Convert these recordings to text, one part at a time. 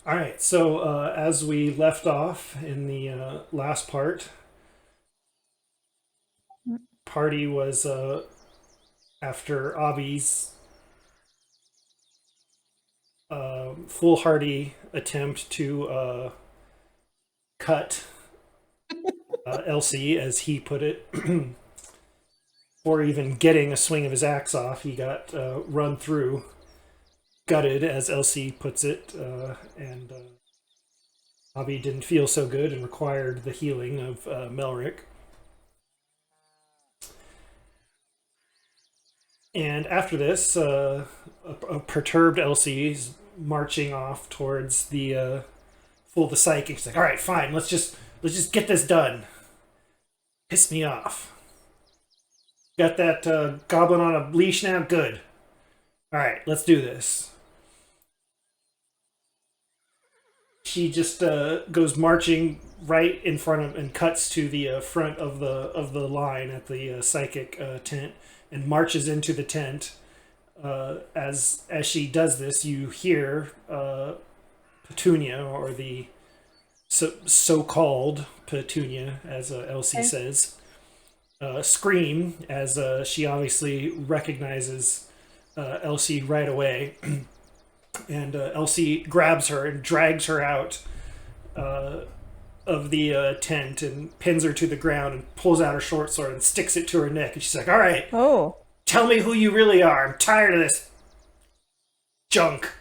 All right, so as we left off in the last part, party was after Avi's foolhardy attempt to cut Elsie, as he put it, or even getting a swing of his axe off. He got run through, gutted, as Elsie puts it, and Avi didn't feel so good and required the healing of Melric. And after this, a perturbed Elsie is marching off towards the full the psychic. She's like, "All right, fine. Let's just get this done. Piss me off. Got that goblin on a leash now. Good. All right, let's do this." She just goes marching right in front of and cuts to the front of the line at the psychic tent and marches into the tent. As she does this, you hear Petunia, or the so-called Petunia, as Elsie says, scream, as she obviously recognizes Elsie right away. And Elsie grabs her and drags her out of the tent and pins her to the ground and pulls out her short sword and sticks it to her neck. And she's like, "All right, Oh. tell me who you really are. I'm tired of this junk."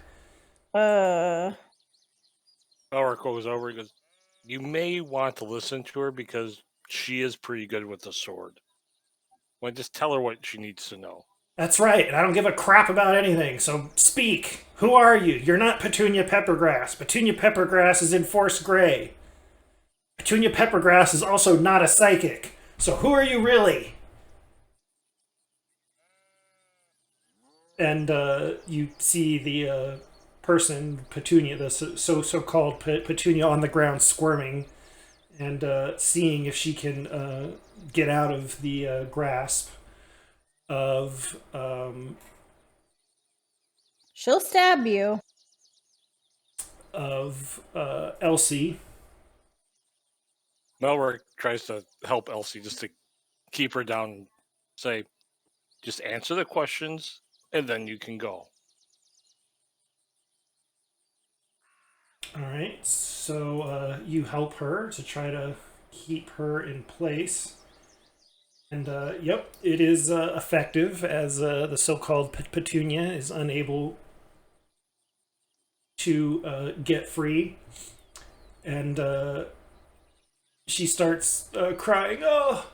Elric goes over and goes, "You may want to listen to her because she is pretty good with the sword. Well, just tell her what she needs to know." "That's right, and I don't give a crap about anything, so speak. Who are you? You're not Petunia Peppergrass. Petunia Peppergrass is in Force Grey. Petunia Peppergrass is also not a psychic. So who are you really?" And you see the person, Petunia, the so-called Petunia, on the ground squirming and seeing if she can get out of the grasp of She'll stab you. Elsie. Melric tries to help Elsie just to keep her down and say, "Just answer the questions and then you can go." All right, so you help her to try to keep her in place. And yep, it is effective, as the so-called Petunia is unable to get free. And she starts crying, "Oh,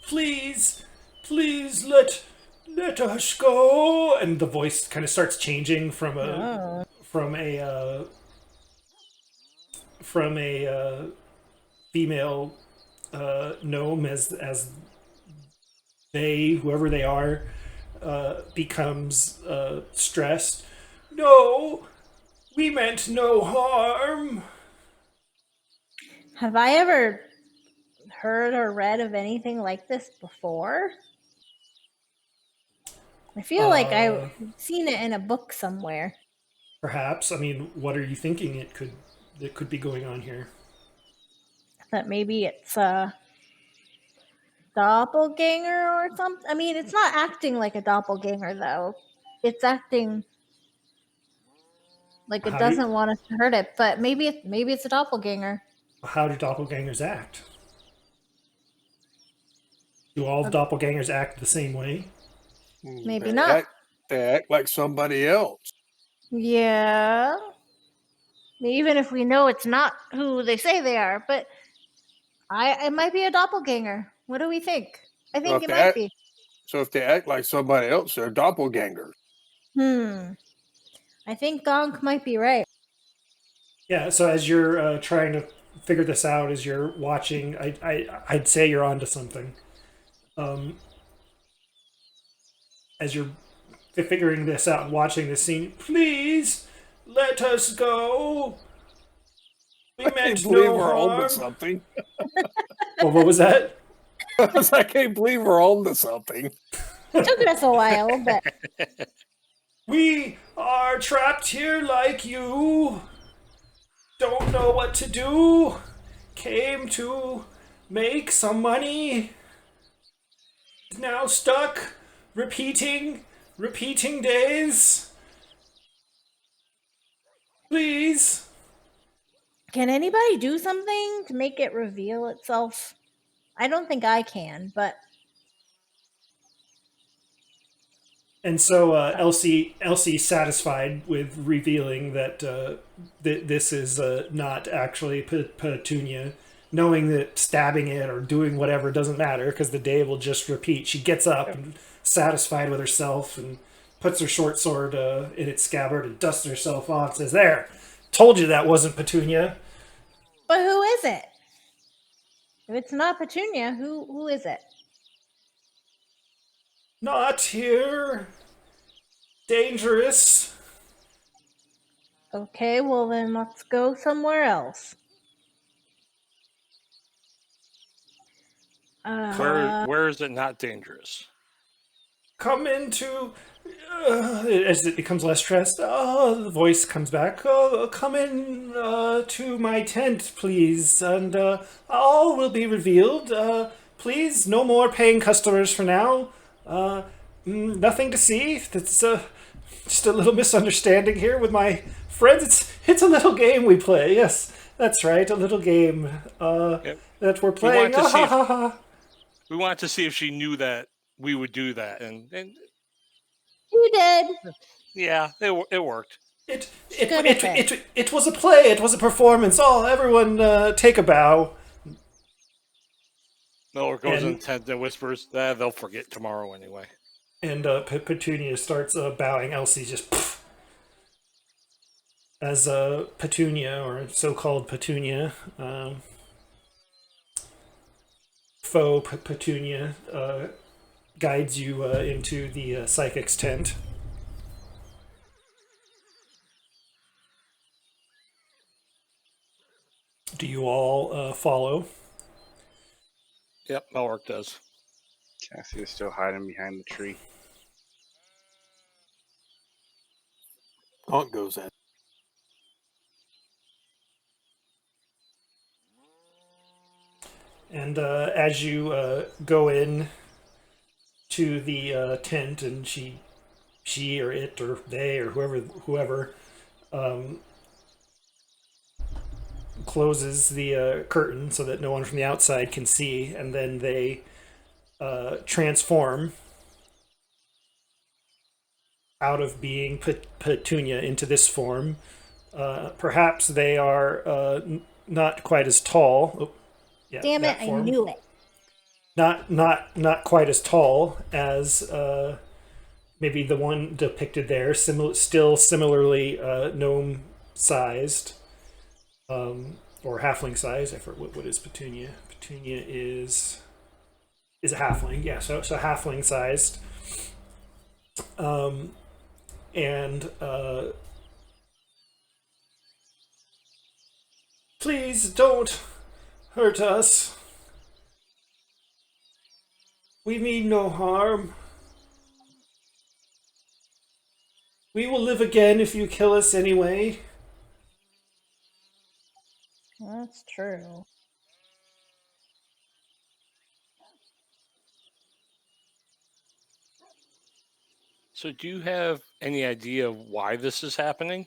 please, please let us go." And the voice kind of starts changing from a female gnome, as they, whoever they are, becomes stressed. "No, we meant no harm." Have I ever heard or read of anything like this before? I feel like I've seen it in a book somewhere. Perhaps. I mean, what are you thinking that could be going on here? That maybe it's a doppelganger or something. I mean, it's not acting like a doppelganger, though. It's acting like it doesn't want us to hurt it, but maybe it's a doppelganger. How do doppelgangers act? Do all doppelgangers act the same way? Maybe not. They act like somebody else. Yeah. Even if we know it's not who they say they are, but it might be a doppelganger. What do we think? I think it might be. So if they act like somebody else, they're doppelgangers. I think Gonk might be right. Yeah, so as you're trying to figure this out, as you're watching, I'd say you're onto something. As you're figuring this out and watching this scene, "Please let us go. We meant no we're harm." on to something. Well, what was that? I can't believe we're on to something. It took us a while, but "We are trapped here like you." don't know what to do. Came to make some money. Now stuck. Repeating days. Please. Can anybody do something to make it reveal itself? I don't think I can, but And so Elsie, satisfied with revealing that this is not actually Petunia, knowing that stabbing it or doing whatever doesn't matter because the day will just repeat. She gets up and satisfied with herself and puts her short sword in its scabbard and dusts herself off and says, "There, told you that wasn't Petunia." but who is it? If it's not Petunia, who is it? Not here. Dangerous. Okay, well then let's go somewhere else. Where is it not dangerous? Come into. As it becomes less stressed, the voice comes back. Come in to my tent, please, and all will be revealed. Please, no more paying customers for now. Nothing to see. That's just a little misunderstanding here with my friends. It's a little game we play. Yes, that's right, a little game that we're playing. We wanted to see if she knew that we would do that, and You did. yeah, it worked. It was a play. It was a performance. Oh, everyone, take a bow. Miller goes in the tent and whispers, "They'll forget tomorrow anyway." And Petunia starts bowing. Elsie just pff, as Petunia, or so-called Petunia, faux Petunia, guides you into the psychic's tent. Do you all follow? Yep, Melrick does. Cassie is still hiding behind the tree. Aunt goes in. And as you go in to the tent, and she or it or they or whoever closes the curtain so that no one from the outside can see, and then they transform out of being Petunia into this form. Perhaps they are not quite as tall. Oh, yeah, Damn it, I knew it. Not quite as tall as maybe the one depicted there. Still similarly gnome sized, or halfling sized. I forget what is Petunia. Petunia is a halfling. Yeah, so halfling sized. And please don't hurt us. We mean no harm. We will live again if you kill us anyway. That's true. So do you have any idea why this is happening?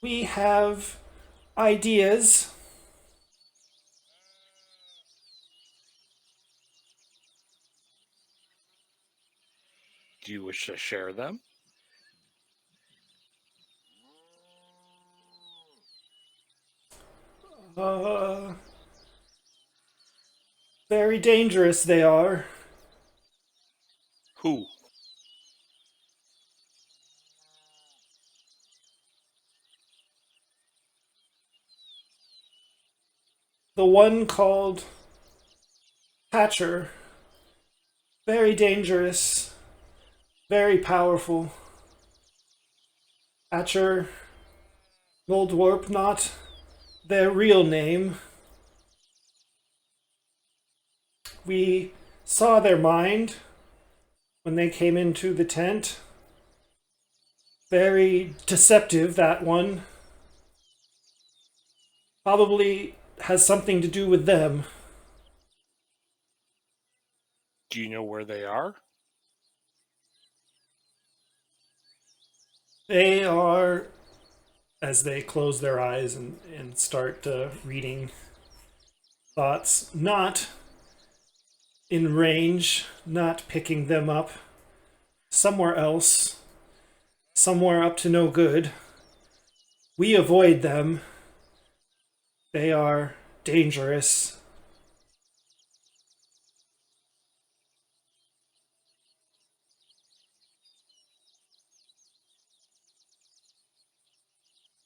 We have ideas. Do you wish to share them? Very dangerous they are. Who? The one called Hatcher. Very dangerous. Very powerful. Hatcher, Muldworth, not their real name. We saw their mind. when they came into the tent. Very deceptive, that one. Probably has something to do with them. Do you know where they are? They are, as they close their eyes and start reading thoughts, not in range, not picking them up. Somewhere else, somewhere up to no good. We avoid them. They are dangerous.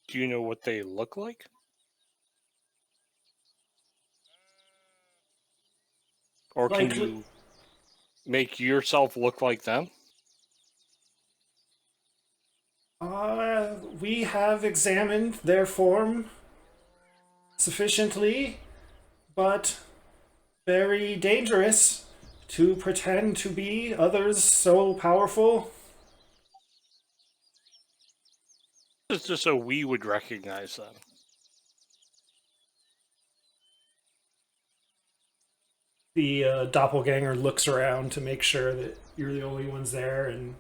Do you know what they look like? Or can Likely- you make yourself look like them? We have examined their form sufficiently, but very dangerous to pretend to be others so powerful. It's just so we would recognize them. The doppelganger looks around to make sure that you're the only ones there and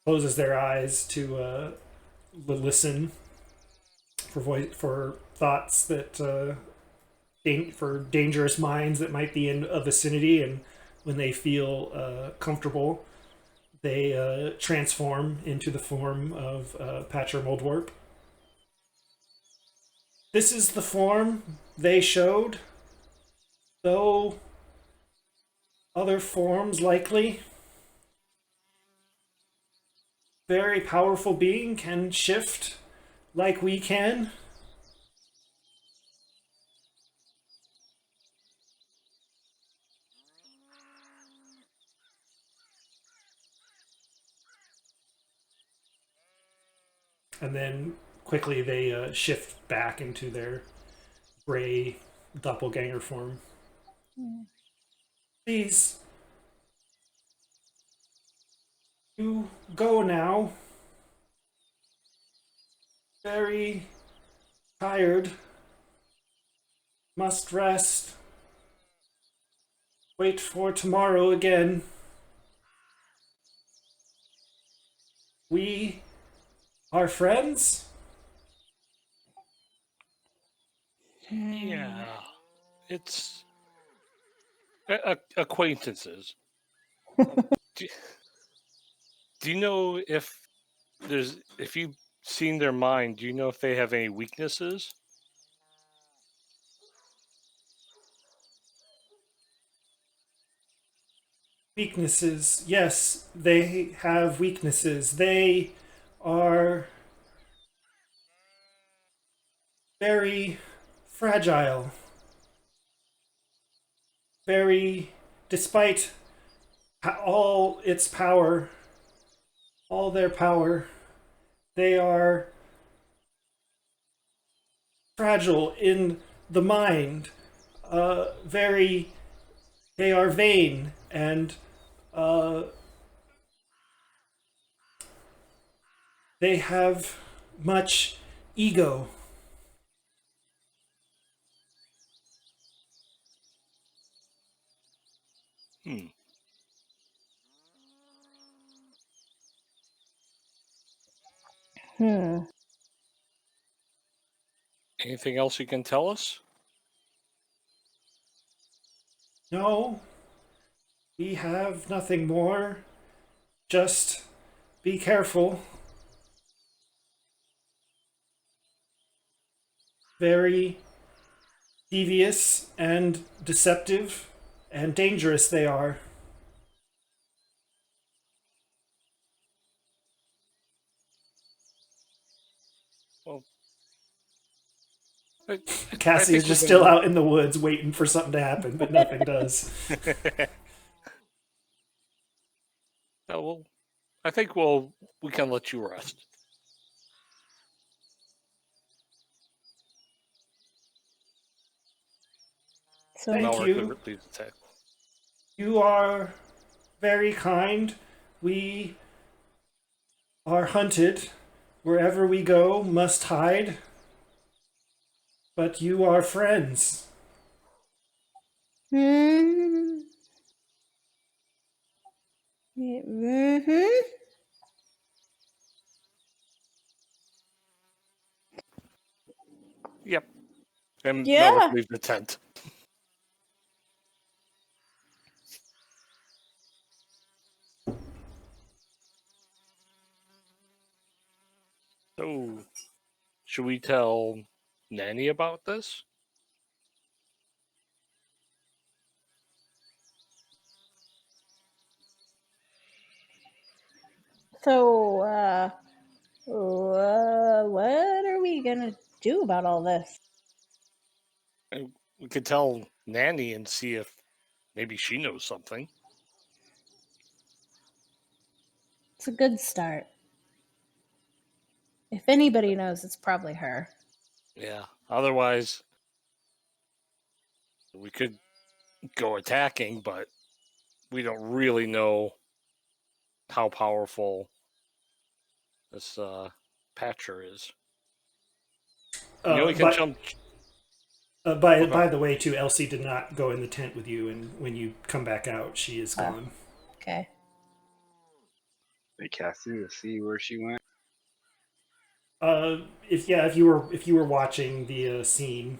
closes their eyes to listen for thoughts that for dangerous minds that might be in a vicinity, and when they feel comfortable, they transform into the form of Patcher Muldworth. This is the form they showed, though other forms likely. Very powerful being can shift like we can. And then quickly they shift back into their gray doppelganger form. Please, you go now. Very tired. Must rest. Wait for tomorrow again. We are friends? Yeah. It's acquaintances. do, do you know if you've seen their mind, do you know if they have any weaknesses? Weaknesses. Yes, they have weaknesses. They are very fragile. Very, despite all its power, all their power, they are fragile in the mind. They are vain and they have much ego. Anything else you can tell us? No, we have nothing more. Just be careful. Very devious and deceptive and dangerous they are. Well, Cassie is just still out in the woods waiting for something to happen, but nothing does. well, I think we can let you rest. So Thank Malric you. would leave the table. You are very kind. We are hunted. Wherever we go, must hide. But you are friends. Hmm. Mm-hmm. Yep. And Yeah. Muldworth leaves the tent. So, should we tell Nanny about this? So, what are we gonna do about all this? And we could tell Nanny and see if maybe she knows something. It's a good start. If anybody knows, it's probably her. Yeah. Otherwise, we could go attacking, but we don't really know how powerful this Patcher is. You know, he can jump. By the way, too, Elsie did not go in the tent with you, and when you come back out, she is gone. Okay. They casted to see where she went. If you were watching the scene,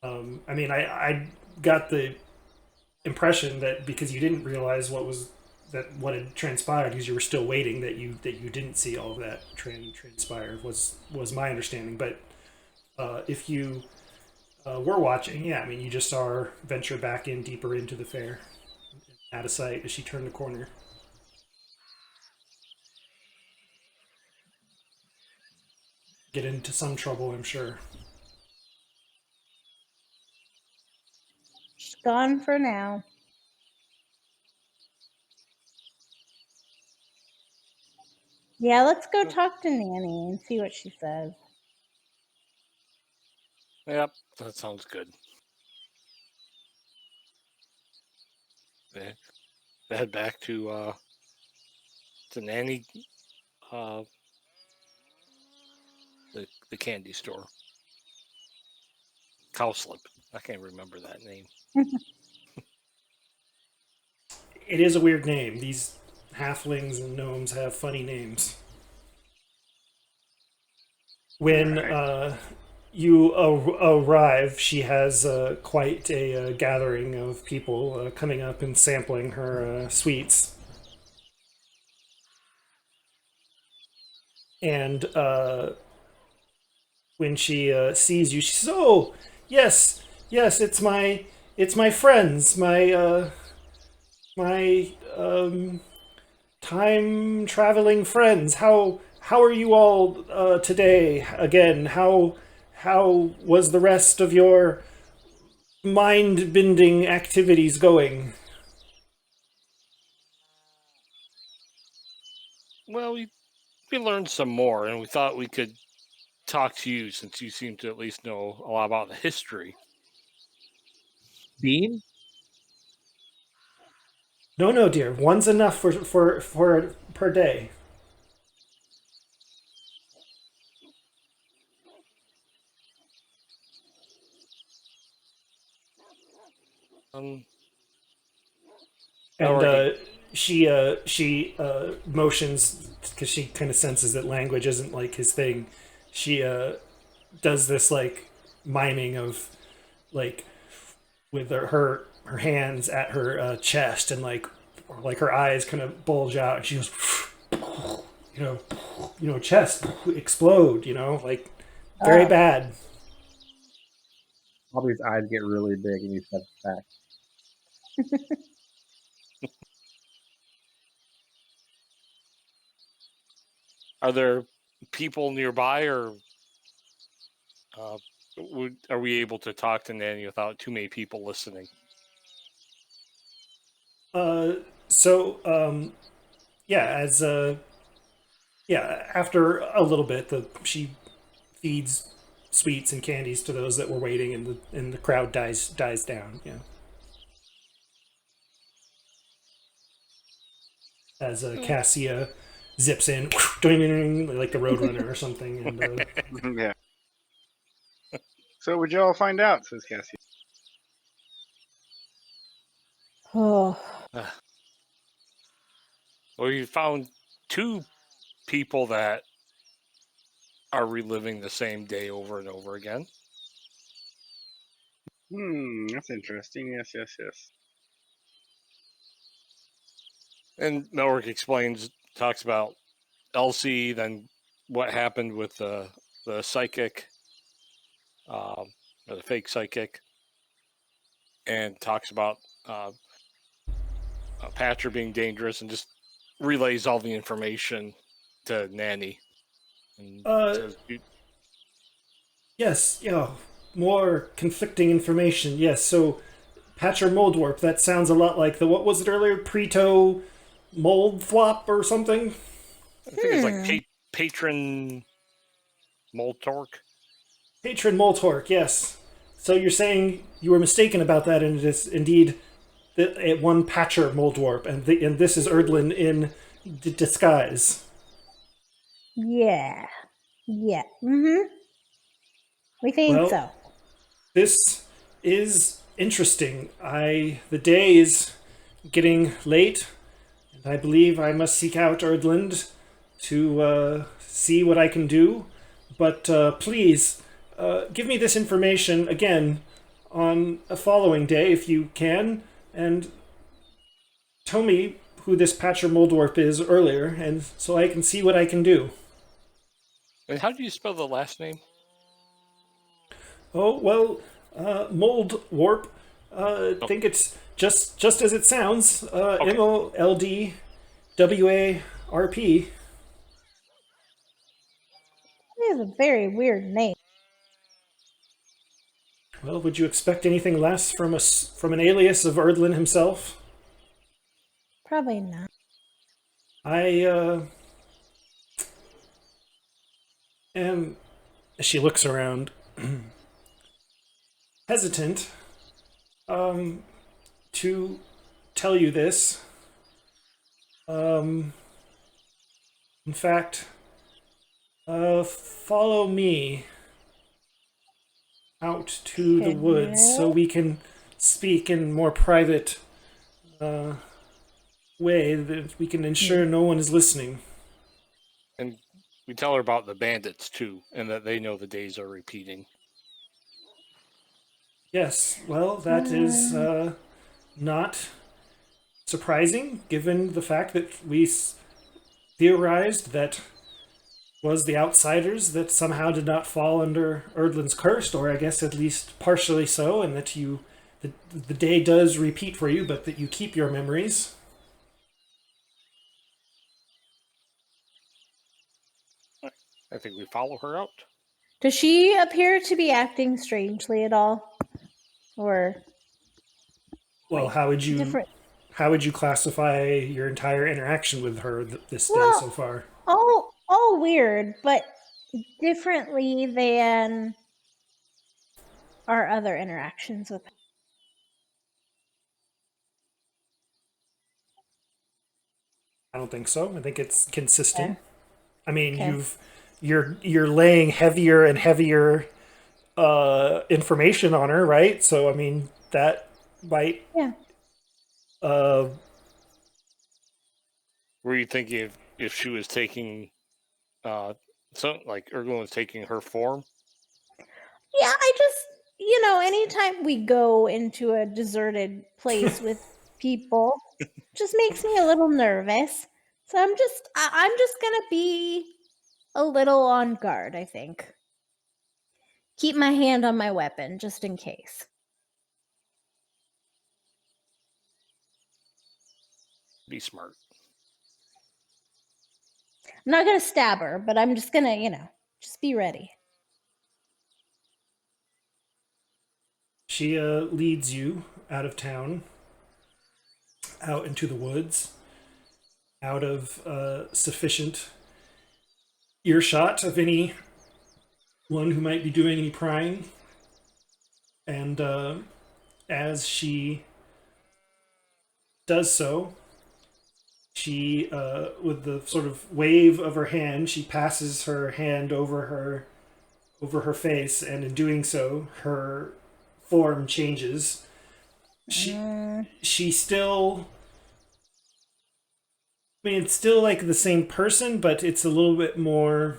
I mean, I got the impression that because you didn't realize what had transpired because you were still waiting that you didn't see all of that transpire was my understanding. But if you were watching, yeah, I mean, you just saw her venture back in deeper into the fair, out of sight as she turned the corner. Get into some trouble, I'm sure. She's gone for now. Yeah, let's go talk to Nanny and see what she says. Yep, that sounds good. They head back to Nanny, the candy store. Cowslip. I can't remember that name. It is a weird name. These halflings and gnomes have funny names. When you arrive, she has quite a gathering of people coming up and sampling her sweets. And when she sees you, she says, "Oh, yes, yes, it's my friends, my time traveling friends. How are you all today? Again, how was the rest of your mind bending activities going?" Well, we learned some more, and we thought we could talk to you since you seem to at least know a lot about the history. Bean? No, dear. One's enough for per day. Um, And already. she motions because she kind of senses that language isn't like his thing. She does this like miming of like with her hands at her chest and like her eyes kind of bulge out and she goes chest explode, like very bad. Bobby's eyes get really big and he steps back. Are there people nearby, or are we able to talk to Nanny without too many people listening? After a little bit, she feeds sweets and candies to those that were waiting, and the crowd dies down. Yeah. as Cassia zips in, like the Roadrunner or something. And Yeah. So would you all find out? Says Cassie. Oh, Well, you found two people that are reliving the same day over and over again. That's interesting. Yes, yes, yes. And Melrick talks about Elsie, then what happened with the psychic, or the fake psychic, and talks about Patcher being dangerous, and just relays all the information to Nanny. And says, yes, yeah, more conflicting information. Yes, so Patcher Muldworth. That sounds a lot like the what was it earlier? Preto Mold Flop or something. I think it's like Patron Moltork. Patron Moltork. Yes. So you're saying you were mistaken about that, and it is indeed one Patcher Muldwarp, and this is Erdlin in disguise. yeah. Yeah. Mm-hmm. We think Well, so. this is interesting. The day is getting late, and I believe I must seek out Erdland to see what I can do. But please, give me this information again on a following day if you can, and tell me who this Patcher Muldwarp is earlier, and so I can see what I can do. And how do you spell the last name? Oh, well, Muldwarp, I think it's just as it sounds, Okay. Moldwarp. It is a very weird name. Well, would you expect anything less from an alias of Erdlin himself? Probably not. I am, as she looks around, hesitant to tell you this. In fact, follow me out to the woods so we can speak in more private way that we can ensure no one is listening. And we tell her about the bandits too, and that they know the days are repeating. Yes, well, that is not surprising given the fact that we theorized that was the outsiders that somehow did not fall under Erdlin's curse, or I guess at least partially so, and that the day does repeat for you, but that you keep your memories. I think we follow her out. Does she appear to be acting strangely at all? Or Well, like, how would you different? how would you classify your entire interaction with her this day Well, so far? all weird, but differently than our other interactions with her. I don't think so. I think it's consistent. Okay. I mean, Okay. you're laying heavier and heavier information on her, right? So I mean that might Yeah. Were you thinking if she was taking, like Erglin was taking her form? Yeah, I just, anytime we go into a deserted place with people, just makes me a little nervous. So I'm just gonna be a little on guard, I think. Keep my hand on my weapon just in case. Be smart. I'm not gonna stab her, but I'm just gonna, just be ready. She leads you out of town, out into the woods, out of sufficient earshot of anyone who might be doing any prying. And as she does so, she, with the sort of wave of her hand, she passes her hand over her face, and in doing so, her form changes. She still. I mean, it's still like the same person, but it's a little bit more.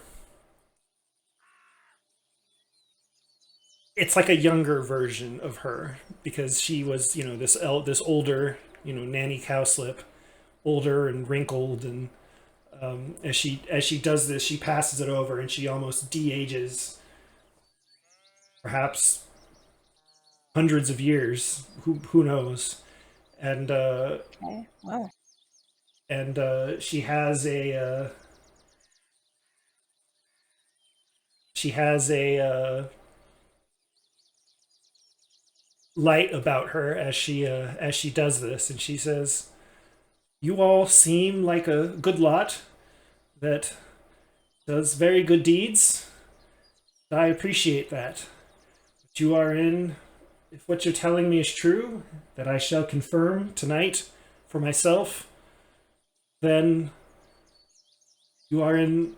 It's like a younger version of her because she was, this older, nanny cowslip, older and wrinkled, and as she does this, she passes it over and she almost de-ages, perhaps hundreds of years. Who knows? And Okay. Wow. and she has a light about her as she does this, and she says, "You all seem like a good lot that does very good deeds. I appreciate that. But you are in, if what you're telling me is true, that I shall confirm tonight for myself, then you are in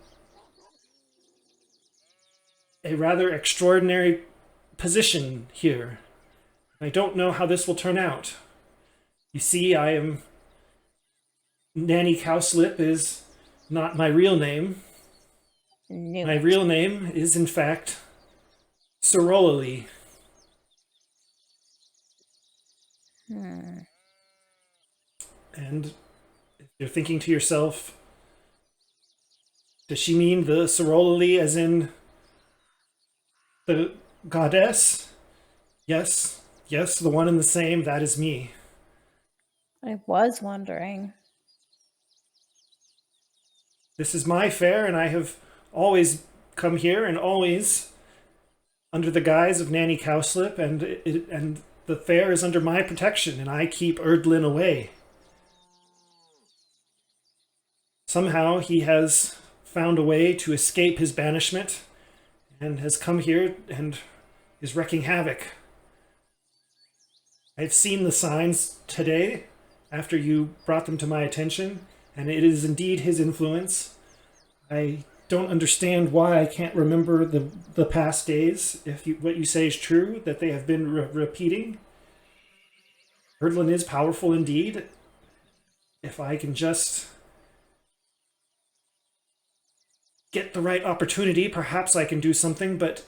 a rather extraordinary position here. I don't know how this will turn out. You see, I am... Nanny Cowslip is not my real name. My real name is, in fact, Sorolali." And if you're thinking to yourself, does she mean the Sorolali as in the goddess? Yes, the one and the same, that is me. I was wondering. This is my fair, and I have always come here, and always under the guise of Nanny Cowslip, and the fair is under my protection, and I keep Erdlin away. Somehow he has found a way to escape his banishment, and has come here and is wreaking havoc. I've seen the signs today after you brought them to my attention, and it is indeed his influence. I don't understand why I can't remember the past days, if what you say is true, that they have been repeating. Erdlin is powerful indeed. If I can just get the right opportunity, perhaps I can do something, but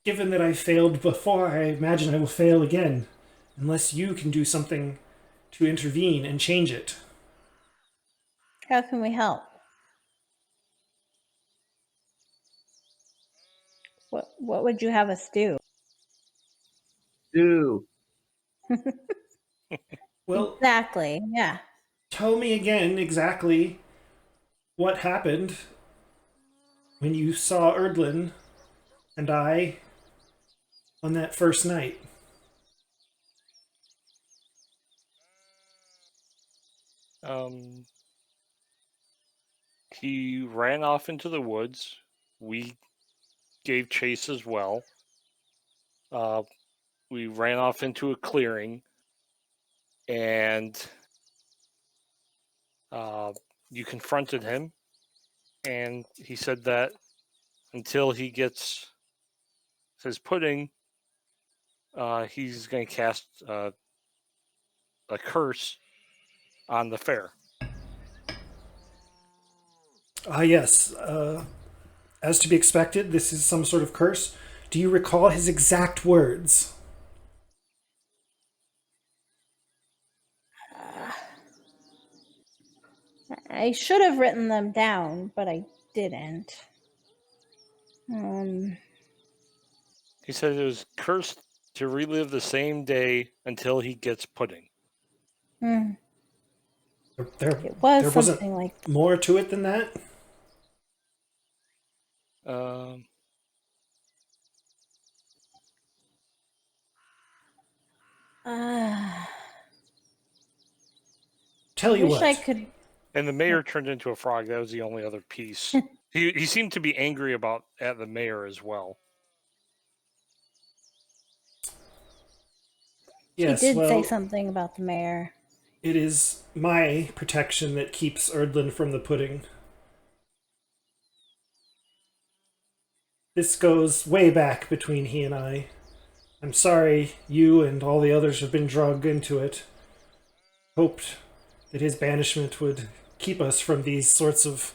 given that I failed before, I imagine I will fail again, unless you can do something to intervene and change it. How can we help? What would you have us do? Do. Well, Exactly. Yeah. tell me again exactly what happened when you saw Erdlin and I on that first night. He ran off into the woods. We gave chase as well. We ran off into a clearing, and you confronted him, and he said that until he gets his pudding, he's going to cast a curse on the fair. Yes. As to be expected, this is some sort of curse. Do you recall his exact words? I should have written them down, but I didn't. He said it was cursed to relive the same day until he gets pudding. It There was wasn't something like more to it than that? Tell you wish what. I could. And the mayor turned into a frog. That was the only other piece. He seemed to be angry at the mayor as well. Yes, he did well, say something about the mayor. It is my protection that keeps Erdlin from the pudding. This goes way back between he and I. I'm sorry you and all the others have been dragged into it. Hoped that his banishment would keep us from these sorts of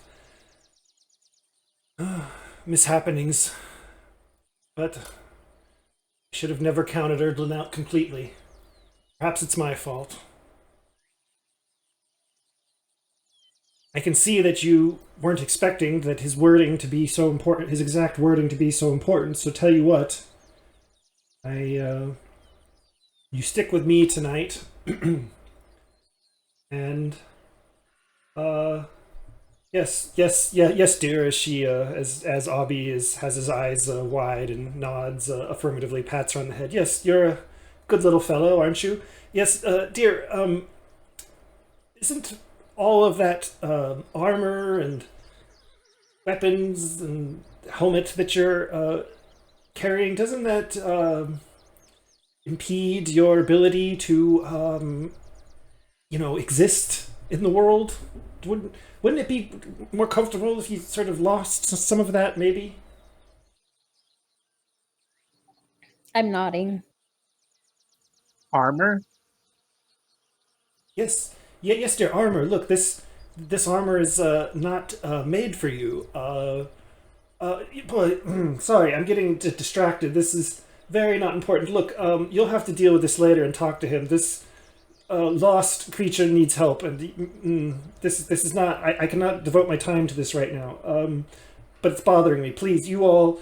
mishappenings. But I should have never counted Erdlin out completely. Perhaps it's my fault. I can see that you weren't expecting that his wording to be so important, his exact wording to be so important, so tell you what. You stick with me tonight. And, yes, dear, as she, as Obby has his eyes wide and nods affirmatively, pats her on the head. Yes, you're a good little fellow, aren't you? Yes, dear, isn't all of that armor and weapons and helmet that you're carrying, doesn't that impede your ability to, exist in the world? Wouldn't it be more comfortable if you sort of lost some of that, maybe? I'm nodding. Armor? Yes, yes, dear. Armor. Look, this armor is not made for you. Boy, sorry, I'm getting distracted. This is very not important. Look, you'll have to deal with this later and talk to him. This lost creature needs help, and this is not. I cannot devote my time to this right now. But it's bothering me. Please, you all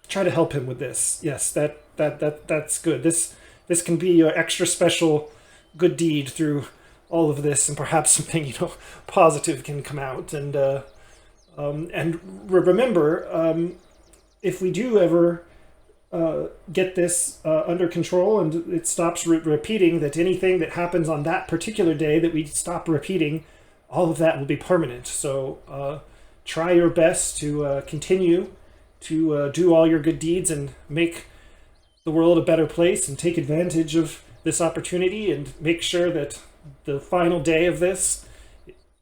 try to help him with this. Yes, that's good. This can be your extra special good deed through all of this, and perhaps something positive can come out. And remember, if we do ever get this under control and it stops repeating, that anything that happens on that particular day that we stop repeating, all of that will be permanent. So try your best to continue to do all your good deeds and make the world a better place, and take advantage of this opportunity, and make sure that the final day of this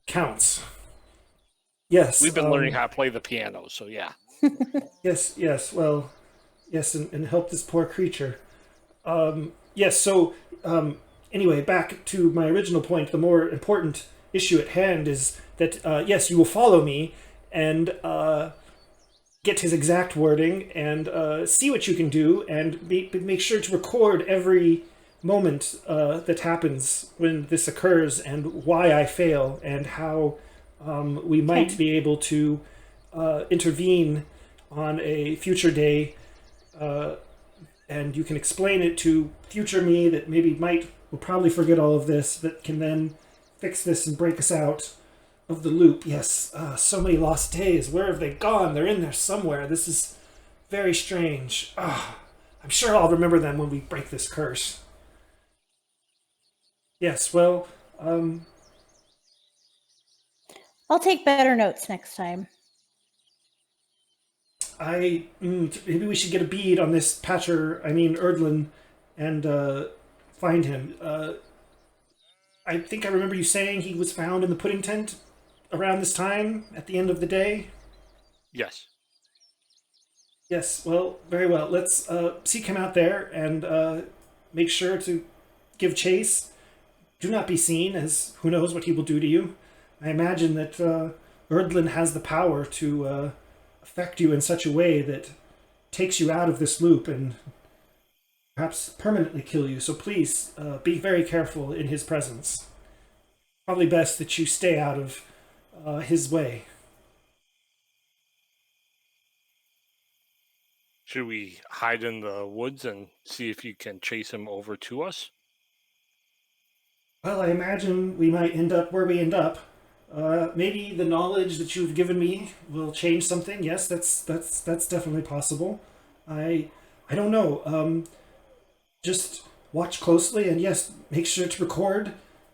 counts. Yes. We've been learning how to play the piano, so yeah. Yes, well, yes, and help this poor creature. Yes, so, anyway, back to my original point, the more important issue at hand is that, yes, you will follow me and get his exact wording and see what you can do, and make sure to record every moment that happens when this occurs, and why I fail, and how we might be able to intervene on a future day, and you can explain it to future me that maybe will probably forget all of this, that can then fix this and break us out of the loop. Yes, so many lost days. Where have they gone? They're in there somewhere. This is very strange. I'm sure I'll remember them when we break this curse. Yes, well, I'll take better notes next time. maybe we should get a bead on this Erdlin, and find him. I think I remember you saying he was found in the pudding tent around this time at the end of the day. Yes. Yes, well, very well. Let's seek him out there and make sure to give chase. Do not be seen, as who knows what he will do to you. I imagine that Erdlin has the power to affect you in such a way that takes you out of this loop and perhaps permanently kill you. So please be very careful in his presence. Probably best that you stay out of his way. Should we hide in the woods and see if you can chase him over to us? Well, I imagine we might end up where we end up. Maybe the knowledge that you've given me will change something. Yes, that's definitely possible. I don't know. Just watch closely, and yes, make sure to record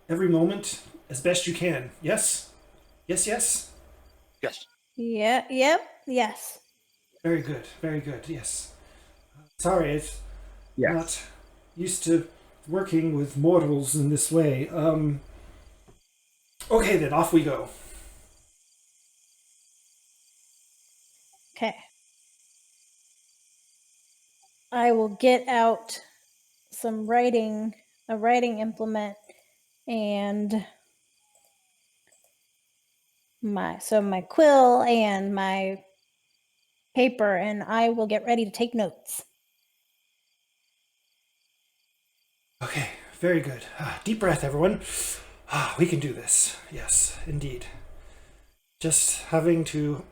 every moment as best you can. Yes? Yes? Yes. Yeah, yep, yes. Very good, yes. Sorry, I'm Yes. not used to working with mortals in this way. Okay, then off we go. Okay. I will get out a writing implement, and my quill and my paper, and I will get ready to take notes. Okay, very good. Deep breath, everyone. We can do this. Yes, indeed. Just having to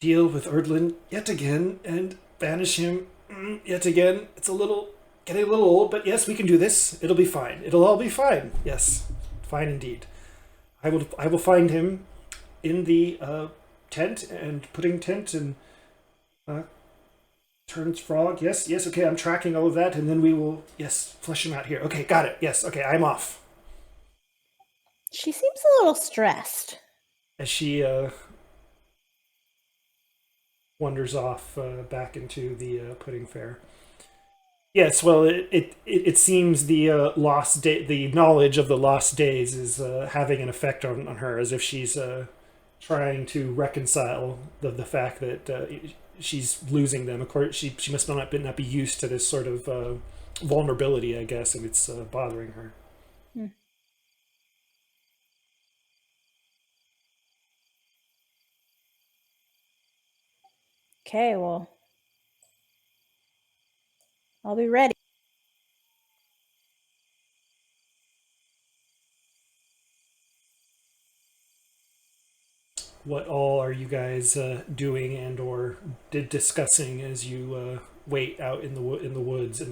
deal with Erdlin yet again and banish him yet again. It's getting a little old, but yes, we can do this. It'll be fine. It'll all be fine. Yes, fine indeed. I will find him in the tent and putting tent and turns frog. Yes, okay, I'm tracking all of that, and then we will, yes, flesh him out here. Okay, got it. Yes, okay, I'm off. She seems a little stressed. As she wanders off back into the pudding fair. Yes, well, it seems the lost day, the knowledge of the lost days is having an effect on her, as if she's trying to reconcile the fact that she's losing them. Of course, she must not be used to this sort of vulnerability, I guess, and it's bothering her. Okay, well, I'll be ready. What all are you guys doing and or discussing as you wait out in the woods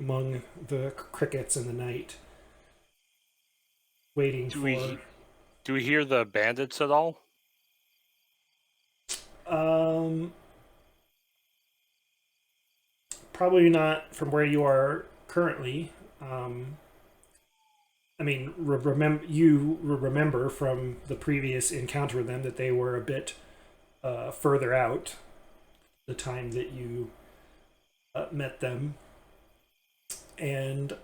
among the crickets in the night, waiting for? Do we hear the bandits at all? Probably not from where you are currently. I mean, remember from the previous encounter with them that they were a bit further out the time that you met them, and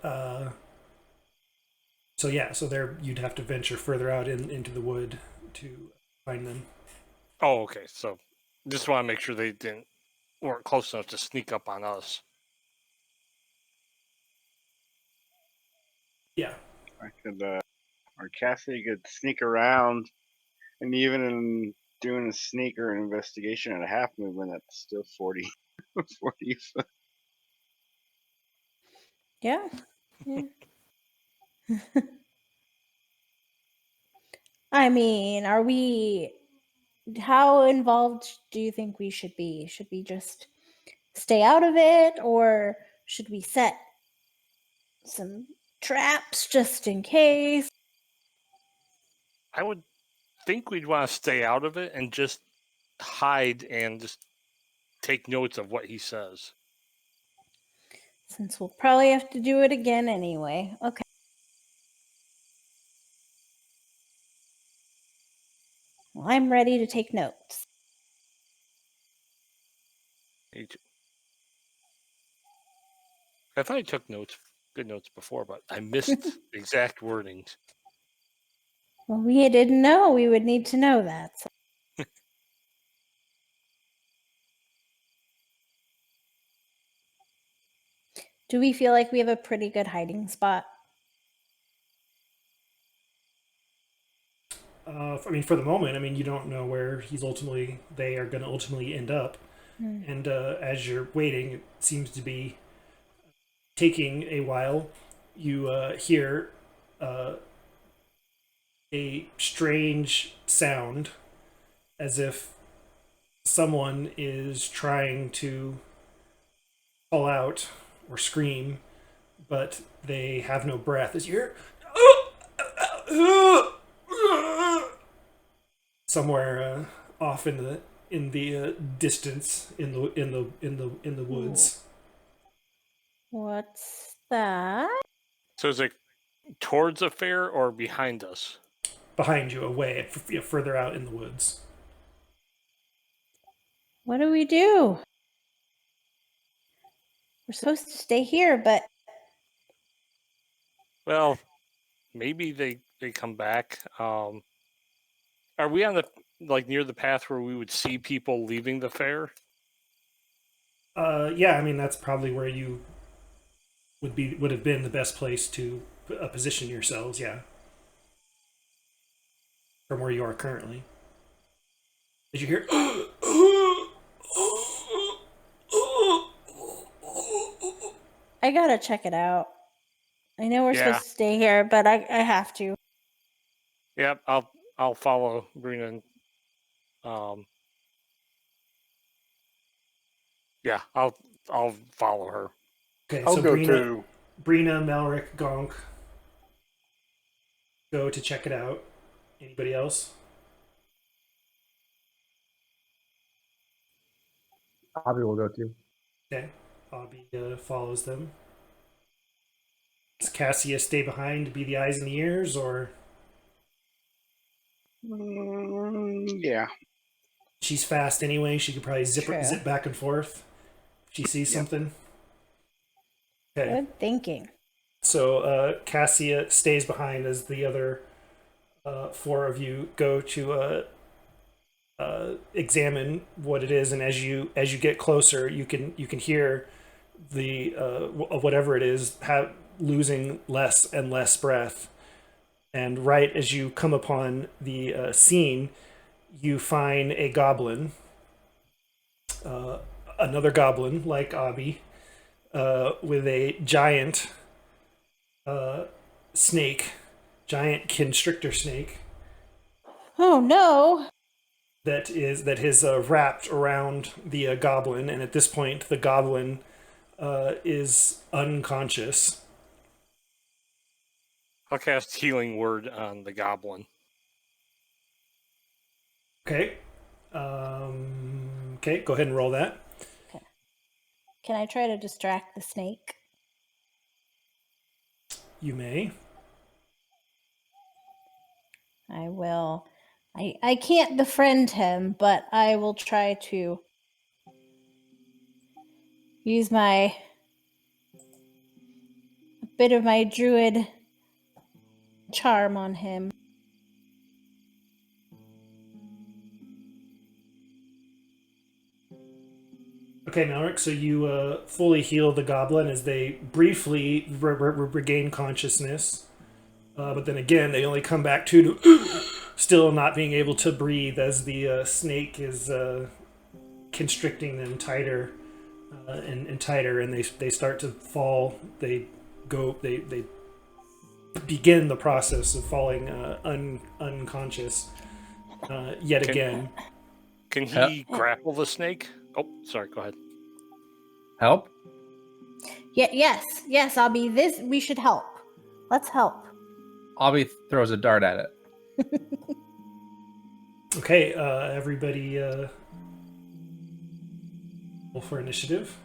so there you'd have to venture further out into the wood to find them. Oh, okay. So just want to make sure they weren't close enough to sneak up on us. Yeah. I could, or Cassie could sneak around, and even in doing a sneak or an investigation at a half movement, that's still 40, 40 foot. Yeah. I mean, how involved do you think we should be? Should we just stay out of it, or should we set some traps just in case? I would think we'd want to stay out of it and just hide and just take notes of what he says. Since we'll probably have to do it again anyway. Okay. Well, I'm ready to take notes. I thought I took good notes before, but I missed the exact wordings. Well, we didn't know we would need to know that. So. Do we feel like we have a pretty good hiding spot? I mean, for the moment, I mean, you don't know where they are going to ultimately end up. And as you're waiting, it seems to be taking a while. You hear a strange sound, as if someone is trying to call out or scream, but they have no breath. As you hear somewhere off in the distance in the woods. What's that? So is it towards a fair or behind us? Behind you, away, further out in the woods. What do we do? We're supposed to stay here, but Well, maybe they come back. Are we on the near the path where we would see people leaving the fair? Yeah, I mean that's probably where you would have been the best place to position yourselves. Yeah, from where you are currently. Did you hear? I gotta check it out. I know we're Yeah. supposed to stay here, but I have to. Yep. I'll follow Brina. And, yeah, I'll follow her. Okay, I'll so go Brina, too. Melrick, Gonk go to check it out. Anybody else? Bobby will go too. Okay, Bobby follows them. Does Cassia stay behind to be the eyes and the ears, or Yeah. she's fast anyway? She could probably True. zip back and forth if she sees something. Okay, Good thinking. so Cassia stays behind as the other four of you go to examine what it is, and as you get closer, you can hear the whatever it is losing less and less breath. And right as you come upon the scene, you find a goblin, another goblin like Abby, with a giant snake, giant constrictor snake Oh no! that is wrapped around the goblin, and at this point, the goblin is unconscious. I'll cast Healing Word on the goblin. Okay. Okay, go ahead and roll that. Can I try to distract the snake? You may. I will. I can't befriend him, but I will try to use a bit of my druid charm on him. Okay, Malric, so you fully heal the goblin as they briefly regain consciousness. But then again, they only come back to still not being able to breathe as the snake is constricting them tighter and tighter, and they start to fall. They begin the process of falling unconscious yet again. Can he grapple the snake? Oh, sorry. Go ahead. Help? Yes, Abby. We should help. Let's help. Abby throws a dart at it. Okay, everybody roll for initiative.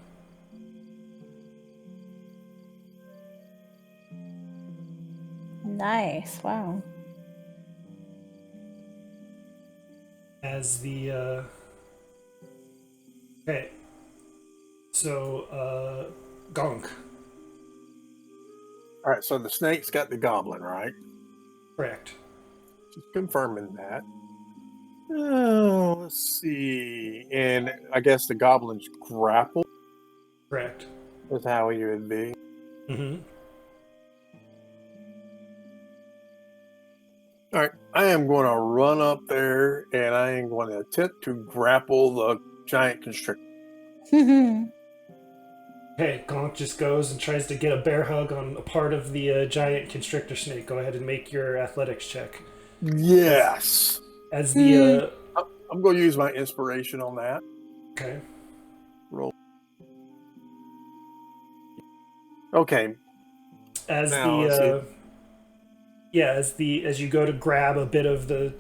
Nice. Wow. As the okay, so Gonk, All right, so the snake's got the goblin, right? correct. Just confirming that. Oh, let's see. And I guess the goblin's grapple Correct. is how he would be. Mm-hmm. All right, I am going to run up there and I am going to attempt to grapple the giant constrictor. Okay, Gonk just goes and tries to get a bear hug on a part of the giant constrictor snake. Go ahead and make your athletics check. Yes. As the I'm going to use my inspiration on that. okay, Roll. Okay. as Now, let's as you go to grab a bit of the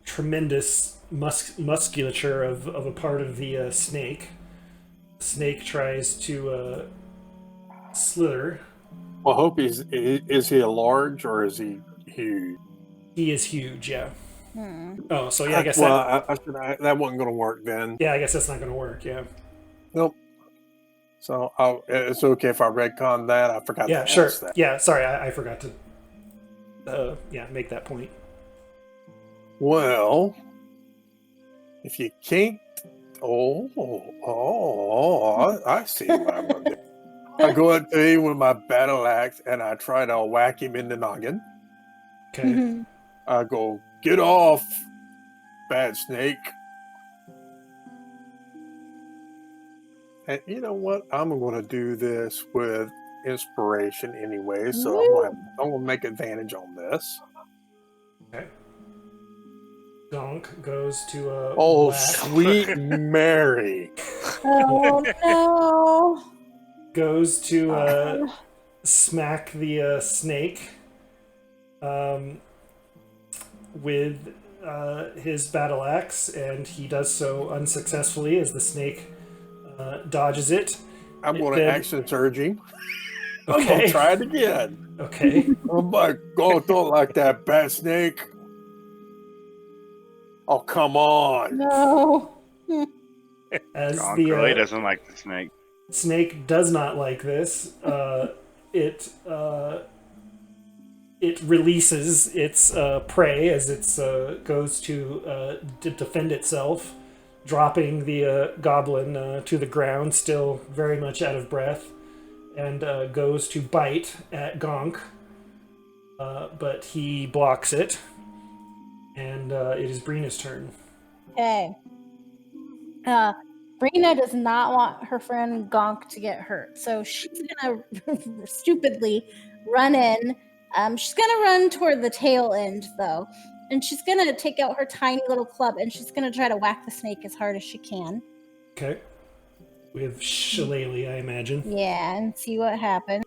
tremendous musculature of a part of the snake, snake tries to slither. Well, I hope is he a large or is he huge? He is huge, yeah. Oh, so yeah, I guess that wasn't going to work then. yeah, I guess that's not going to work. Yeah. Nope. So it's okay if I retcon that. I forgot Yeah, to sure. ask that. Yeah, sorry, I forgot to make that point. Well, if you can't... I see what I'm going to do. I go up to him with my battle axe and I try to whack him in the noggin. Okay. I go, get off, bad snake. And you know what? I'm going to do this with inspiration anyway, so I'm going to make advantage on this. Okay. Donk goes to Oh, whack. sweet Mary. Oh no. Goes to smack the snake with his battle axe, and he does so unsuccessfully as the snake dodges it. I'm going to action surge him. I'm Okay. going to try it again. Okay. Oh my God, don't like that, bat snake. Oh, come on. No. As Gonk the really doesn't like the snake. snake does not like this. It releases its prey as it goes to defend itself, dropping the goblin to the ground, still very much out of breath, and goes to bite at Gonk, but he blocks it, and it is Brina's turn. Okay. Brina does not want her friend Gonk to get hurt, so she's gonna stupidly run in. She's gonna run toward the tail end though, and she's gonna take out her tiny little club and she's gonna try to whack the snake as hard as she can. Okay. With Shillelagh, I imagine. Yeah, and see what happens.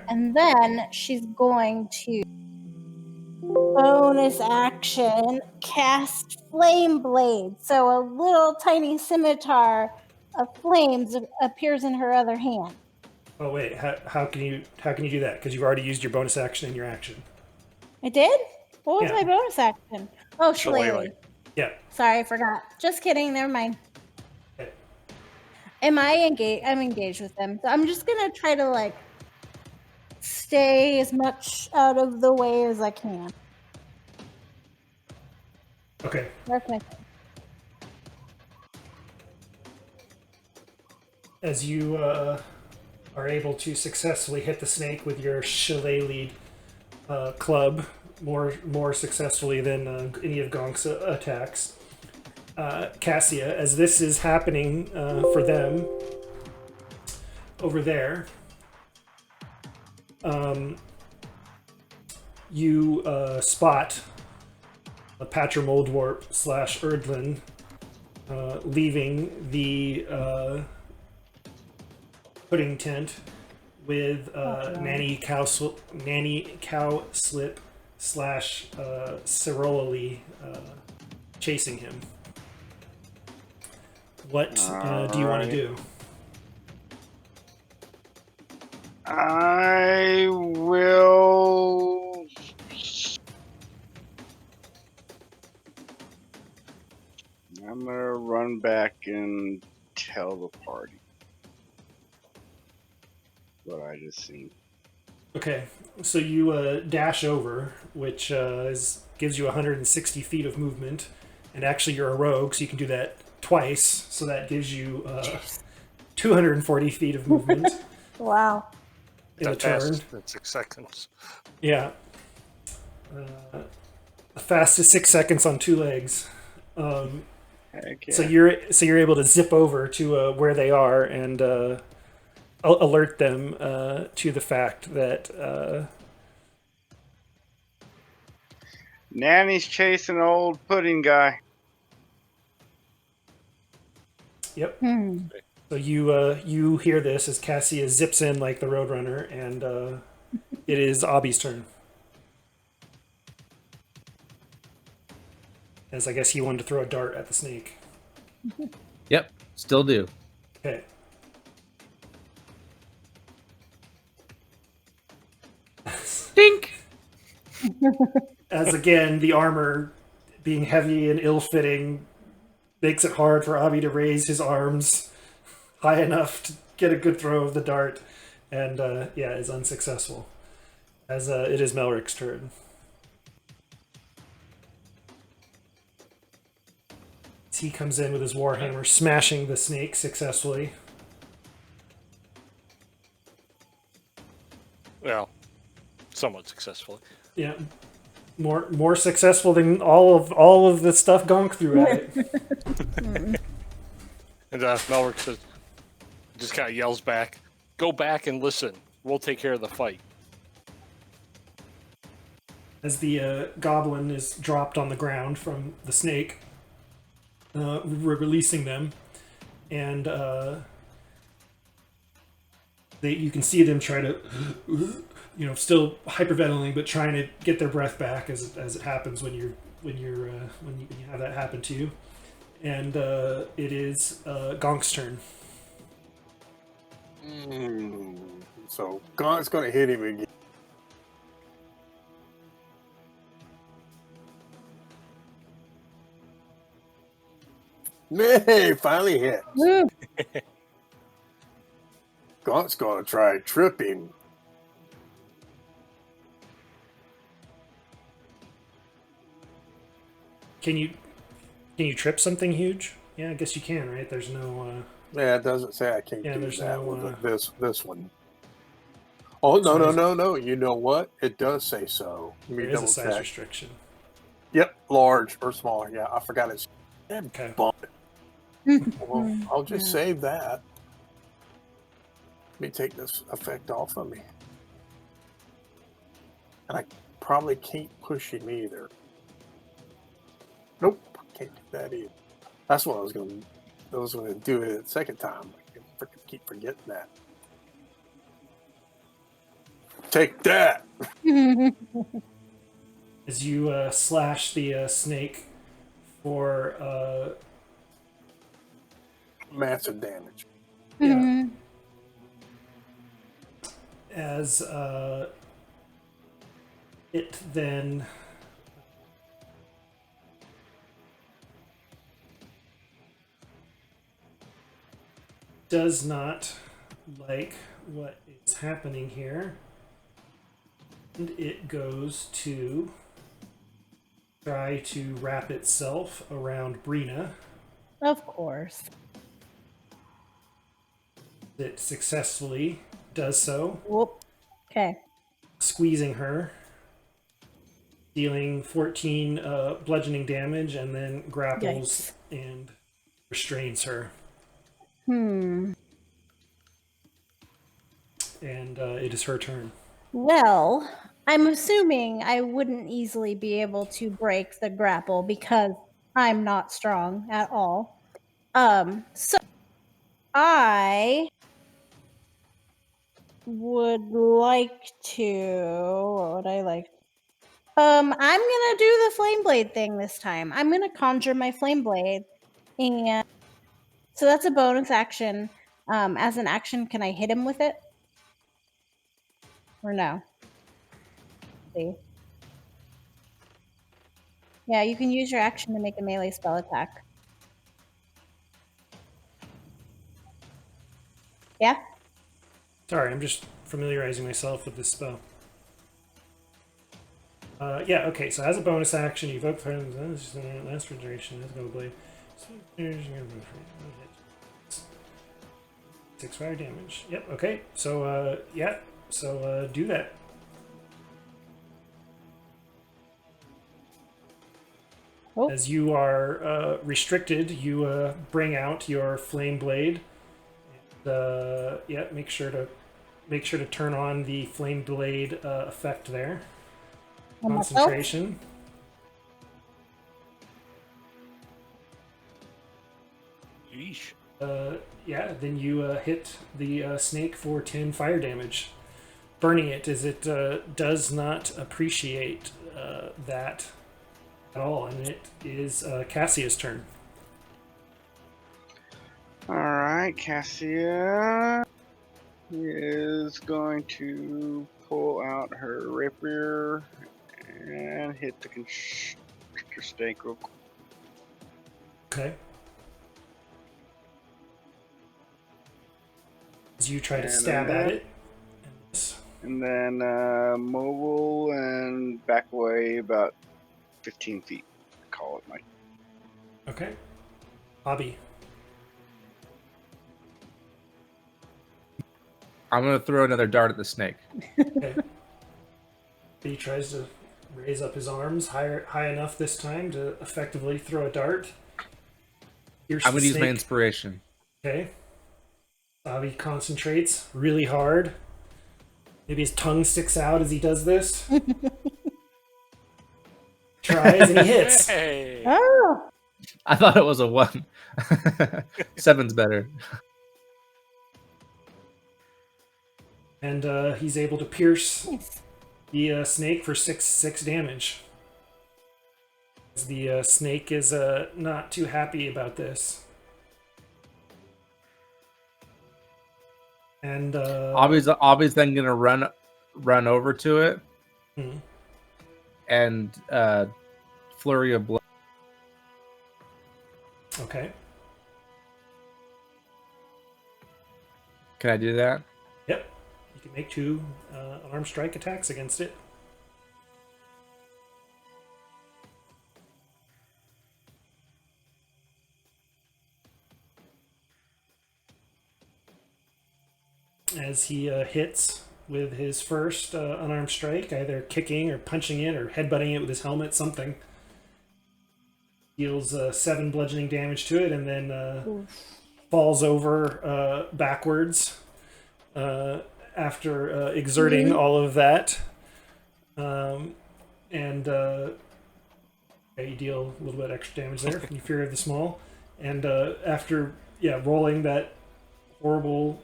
And then she's going to bonus action cast Flame Blade. So a little tiny scimitar of flames appears in her other hand. Oh wait, how can you do that? Because you've already used your bonus action in your action. I did? What was Yeah. my bonus action? Oh, Shillelagh. Yeah. Sorry, I forgot. Just kidding. Never mind. Okay. Am I engaged? I'm engaged with them. So I'm just gonna try to stay as much out of the way as I can. Okay. That's my thing. As you are able to successfully hit the snake with your Shillelagh club, more successfully than any of Gonk's attacks. Cassia, as this is happening for them over there, you spot a Patcher Muldworth / Erdlin leaving the pudding tent with Nanny Cowslip / Cerulli chasing him. What do you want to do? I will. I'm gonna run back and tell the party what I just seen. Okay, so you dash over, which gives you 160 feet of movement, and actually you're a rogue, so you can do that twice, so that gives you 240 feet of movement. Wow. In a turn. In 6 seconds. Yeah. The fastest 6 seconds on 2 legs. Heck yeah. So you're able to zip over to where they are and alert them to the fact that Nanny's chasing an old pudding guy. Yep. So you hear this as Cassia zips in like the Roadrunner, and it is Obby's turn. As I guess he wanted to throw a dart at the snake. Yep, still do. Okay. As again, the armor being heavy and ill-fitting makes it hard for Abi to raise his arms high enough to get a good throw of the dart, and is unsuccessful. As it is Melric's turn. He comes in with his warhammer, smashing the snake successfully. Well, somewhat successfully. Yeah, more successful than all of the stuff Gonk threw at it. And Melric says, just kind of yells back, "Go back and listen. We'll take care of the fight." As the goblin is dropped on the ground from the snake, releasing them, and you can see them try to, still hyperventilating, but trying to get their breath back as it happens when you have that happen to you. And it is Gonk's turn. So Gonk's going to hit him again. Hey, finally hit. Gonk's going to try tripping. Can you trip something huge? Yeah, I guess you can, right? There's no. Yeah, it doesn't say I can't do there's that no, with this one. Oh, no. You know what? It does say so. Let me there is a double size check. restriction. Yep, large or small. Yeah, I forgot it's. Okay. Well, I'll just save that. Let me take this effect off of me. And I probably can't push him either. Nope, can't do that either. That's what I was going to do it the second time. I keep forgetting that. Take that! As you slash the snake for massive damage. Yeah. As it then does not like what is happening here, and it goes to try to wrap itself around Brina. Of course. It successfully does so. Whoop. Okay. Squeezing her, dealing 14 bludgeoning damage, and then grapples and restrains her. And it is her turn. Well, I'm assuming I wouldn't easily be able to break the grapple because I'm not strong at all. So I would like to. What would I like? I'm gonna do the flame blade thing this time. I'm gonna conjure my flame blade, and so that's a bonus action. As an action, can I hit him with it, or no? Let's see. Yeah, you can use your action to make a melee spell attack. Yeah. Sorry, I'm just familiarizing myself with this spell. Okay, so as a bonus action, you evoke last duration. Let's go blade. 6 fire damage. Yep, okay. So, do that. Oh. As you are restricted, you bring out your flame blade. And, make sure to turn on the flame blade effect there. Concentration. Yeesh. Then you hit the snake for 10 fire damage, burning it as it does not appreciate that at all, and it is Cassia's turn. All right, Cassia is going to pull out her rapier And hit the constrictor snake real quick. Okay. As you try to stab at it. And then mobile and back away about 15 feet. Call it, Mike. Okay. Bobby. I'm gonna throw another dart at the snake. Okay. He tries to raise up his arms high enough this time to effectively throw a dart. I'm gonna use my inspiration. Okay. Bobby concentrates really hard. Maybe his tongue sticks out as he does this. Tries and he hits. Hey. Oh, I thought it was a 1. 7's better. And he's able to pierce nice. the snake for 6 damage. The snake is not too happy about this. And Obby's then gonna run over to it and flurry of blow. Okay. Can I do that? Yep. You can make 2 arm strike attacks against it. As he hits with his first unarmed strike, either kicking or punching it or headbutting it with his helmet, something. Deals 7 bludgeoning damage to it and then falls over backwards after exerting all of that. And you deal a little bit extra damage there from the Fury of the Small. And after rolling that horrible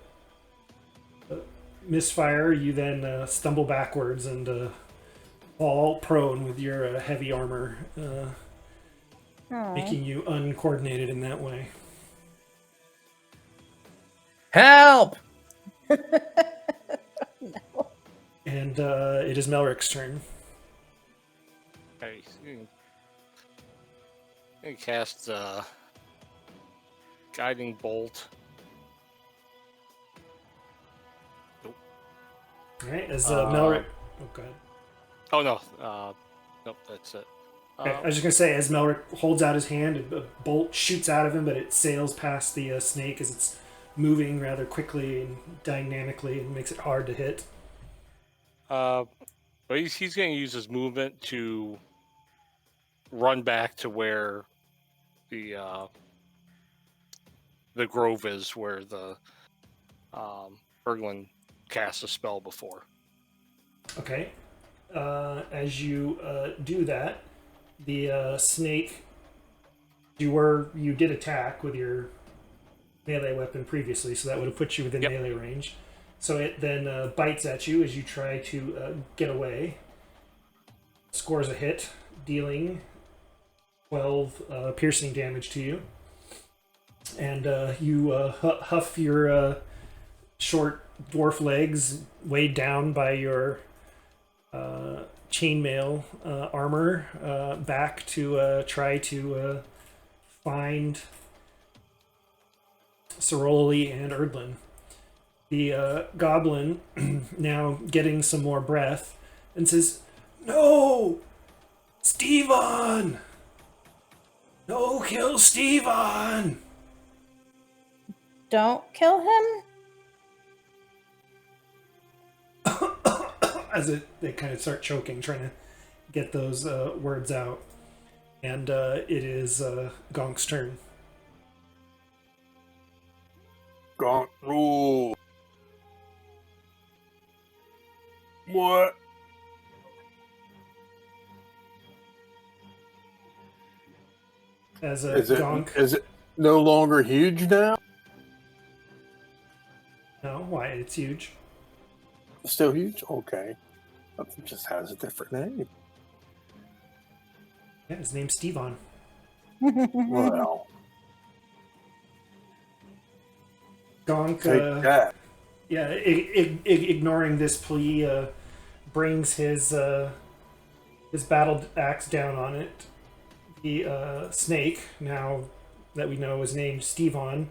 misfire, you then stumble backwards and fall prone with your heavy armor, making you uncoordinated in that way. Help! No. And it is Melric's turn. Okay. I cast Guiding Bolt. All right, as Melric... Oh, go ahead. Oh, no. Nope, that's it. Okay, I was just going to say, as Melric holds out his hand, a bolt shoots out of him, but it sails past the snake as it's moving rather quickly and dynamically and makes it hard to hit. But he's going to use his movement to run back to where the grove is, where the Erglin cast a spell before. Okay. As you do that, the snake... You did attack with your melee weapon previously, so that would have put you within melee range. So it then bites at you as you try to get away. Scores a hit, dealing 12 piercing damage to you. And you huff your short dwarf legs, weighed down by your chainmail armor, back to try to find Ceroli and Erdlin. The goblin, now getting some more breath, and says, "No! Steven! No, kill Steven!" Don't kill him? As they kind of start choking, trying to get those words out. And it is Gonk's turn. Gonk rule. What? As Gonk... Is it no longer huge now? No, why? It's huge. Still huge? Okay. It just has a different name. Yeah, his name's Steven. Well. Gonk, Take that. ignoring this plea, brings his his battle axe down on it. The snake, now that we know is named Stevon,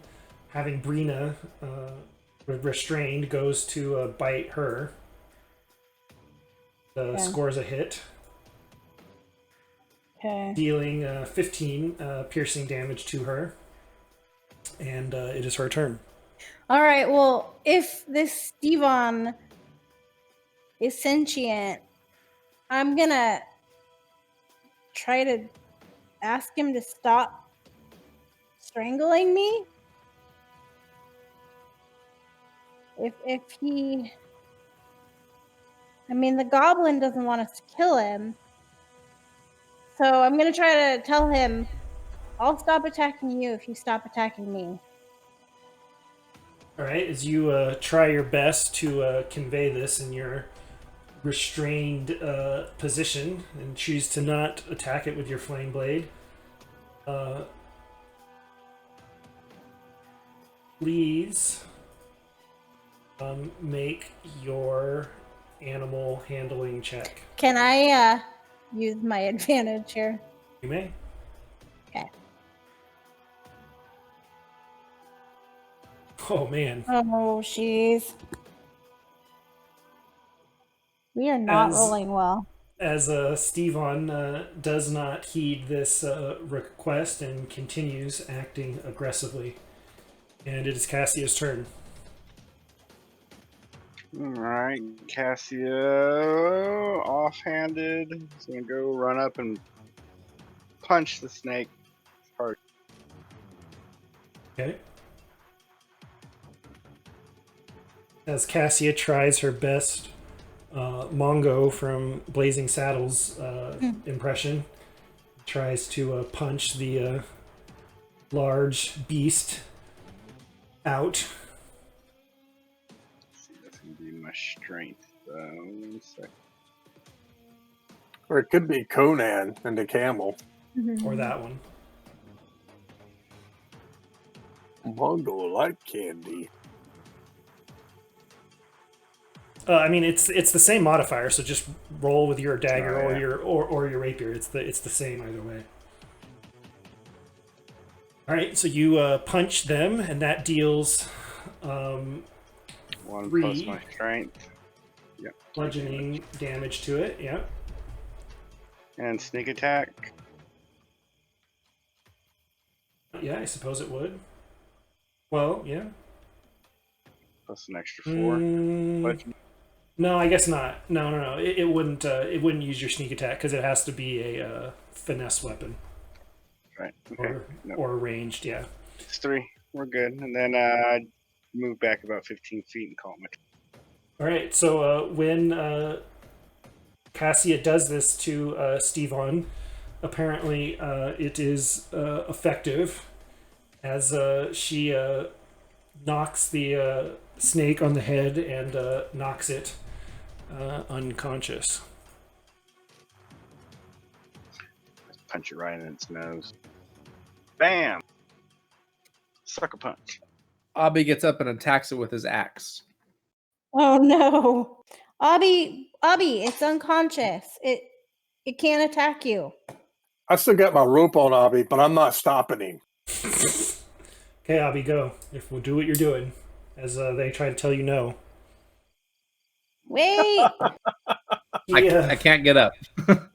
having Brina restrained, goes to bite her. Scores a hit. Okay. Dealing 15 piercing damage to her. And it is her turn. All right, well, if this Stevon is sentient, I'm gonna try to ask him to stop strangling me. If he... I mean, the goblin doesn't want us to kill him. So I'm gonna try to tell him, I'll stop attacking you if you stop attacking me. All right, as you try your best to convey this in your restrained position and choose to not attack it with your flame blade, please make your animal handling check. Can I use my advantage here? You may. Okay. Oh man. Oh, jeez. We are not rolling well. As Stevon does not heed this request and continues acting aggressively. And it is Cassia's turn. Alright, Cassio, offhanded. He's gonna go run up and punch the snake hard. Okay. As Cassia tries her best Mongo from Blazing Saddles impression, tries to punch the large beast out. That's gonna be my strength. 1 second. Or it could be Conan and the camel. Or that one. Mongo like candy. I mean, it's the same modifier, so just roll with your dagger Oh, yeah. or your rapier. It's the same either way. All right, so you punch them, and that deals 1 3 plus my strength. Yep. bludgeoning damage to it. Yeah. And sneak attack. Yeah, I suppose it would. Well, yeah. Plus an extra 4. But No, I guess not. No. It wouldn't. It wouldn't use your sneak attack because it has to be a finesse weapon right. Okay. or ranged. Yeah. It's 3. We're good. And then I move back about 15 feet and call my. All right. So when Cassia does this to Stevon, apparently it is effective, as she knocks the snake on the head and knocks it unconscious. Just punch it right in its nose. Bam! Sucker punch. Abby gets up and attacks it with his axe. Oh no. Abby, it's unconscious. It can't attack you. I still got my rope on Abby, but I'm not stopping him. Okay, Abby, go. If we'll do what you're doing, as they try to tell you no. Wait. I can't get up.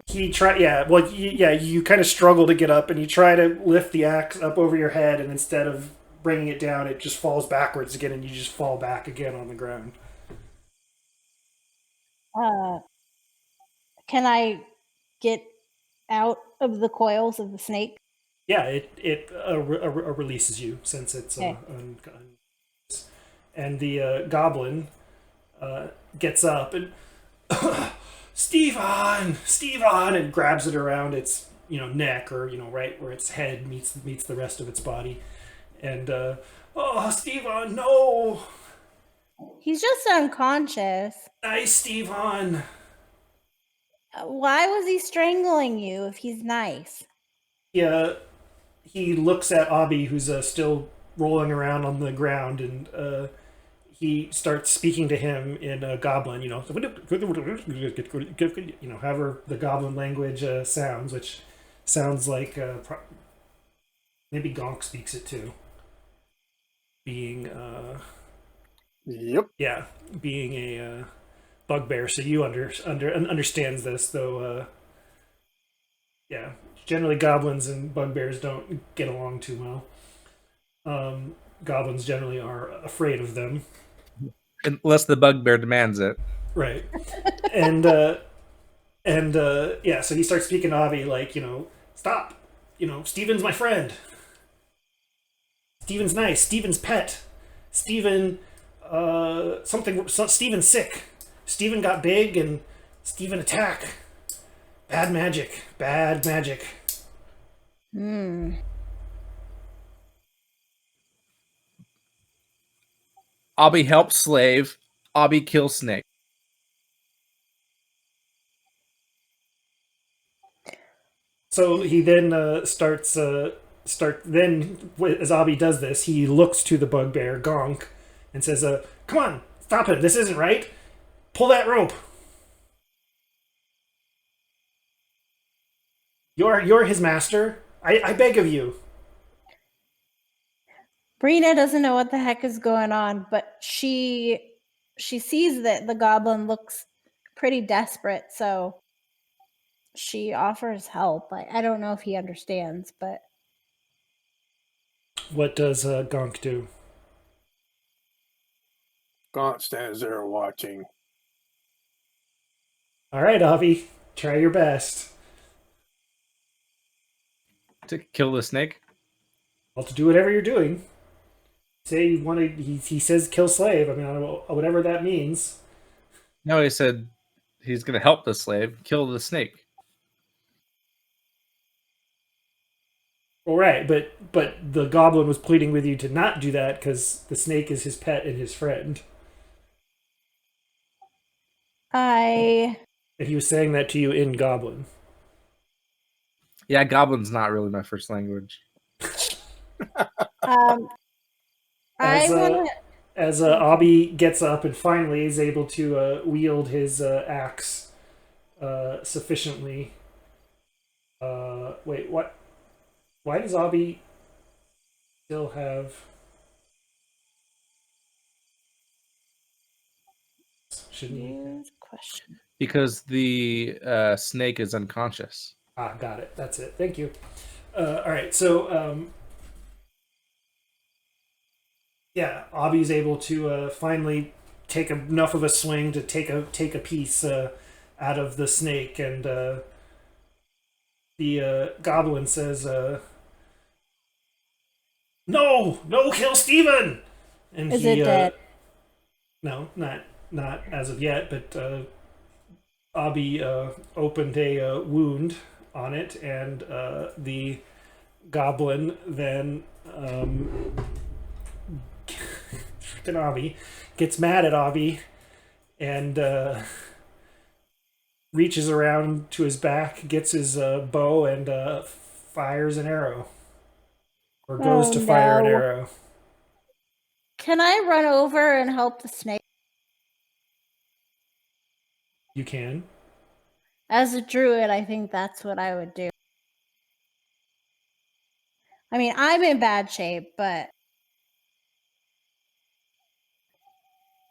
He try. Yeah. Well, you kind of struggle to get up, and you try to lift the axe up over your head, and instead of bringing it down, it just falls backwards again, and you just fall back again on the ground. Can I get out of the coils of the snake? Yeah, it releases you since it's and the goblin gets up and Stevon, and grabs it around its neck, or right where its head meets the rest of its body, and oh, Stevon, no! He's just unconscious. Nice, Stevon. Why was he strangling you if he's nice? Yeah, he looks at Abby, who's still rolling around on the ground, and he starts speaking to him in a goblin, however the goblin language sounds, which sounds like maybe Gonk speaks it too. Being Yep. yeah, being a bugbear, so you understands this, though. Yeah, generally goblins and bugbears don't get along too well. Goblins generally are afraid of them. Unless the bugbear demands it. Right. And yeah, so he starts speaking to Avi like, stop. Steven's my friend. Steven's nice. Steven's pet. Steven's sick. Steven got big and Steven attack. Bad magic. Bad magic. Abby helps slave. Abby kills snake. So he then starts then as Abby does this, he looks to the bugbear Gonk and says, "Come on, stop him! This isn't right. Pull that rope. You're his master. I beg of you." Brina doesn't know what the heck is going on, but she sees that the goblin looks pretty desperate, so she offers help. I don't know if he understands, but What does Gonk do? Gaunt stands there watching. All right, Avi, try your best. To kill the snake? Well, to do whatever you're doing. Say you want to. He says kill slave. I mean, I don't know, whatever that means. No, he said he's going to help the slave kill the snake. Well, right, but the goblin was pleading with you to not do that because the snake is his pet and his friend. And he was saying that to you in Goblin. Yeah, Goblin's not really my first language. As Abby gets up and finally is able to wield his axe sufficiently. Wait, what? Why does Abby still have... Shouldn't he? Question. Because the snake is unconscious. Ah, got it. That's it. Thank you. All right, so yeah, Abby's able to finally take enough of a swing to take a piece out of the snake, and the goblin says, "No, kill Steven!" And is it dead? No, not as of yet, but Abby opened a wound on it, and the goblin then freaking Abby gets mad at Abby and reaches around to his back, gets his bow, and fires an arrow, or goes to fire an arrow. Can I run over and help the snake? You can. As a druid, I think that's what I would do. I mean, I'm in bad shape, but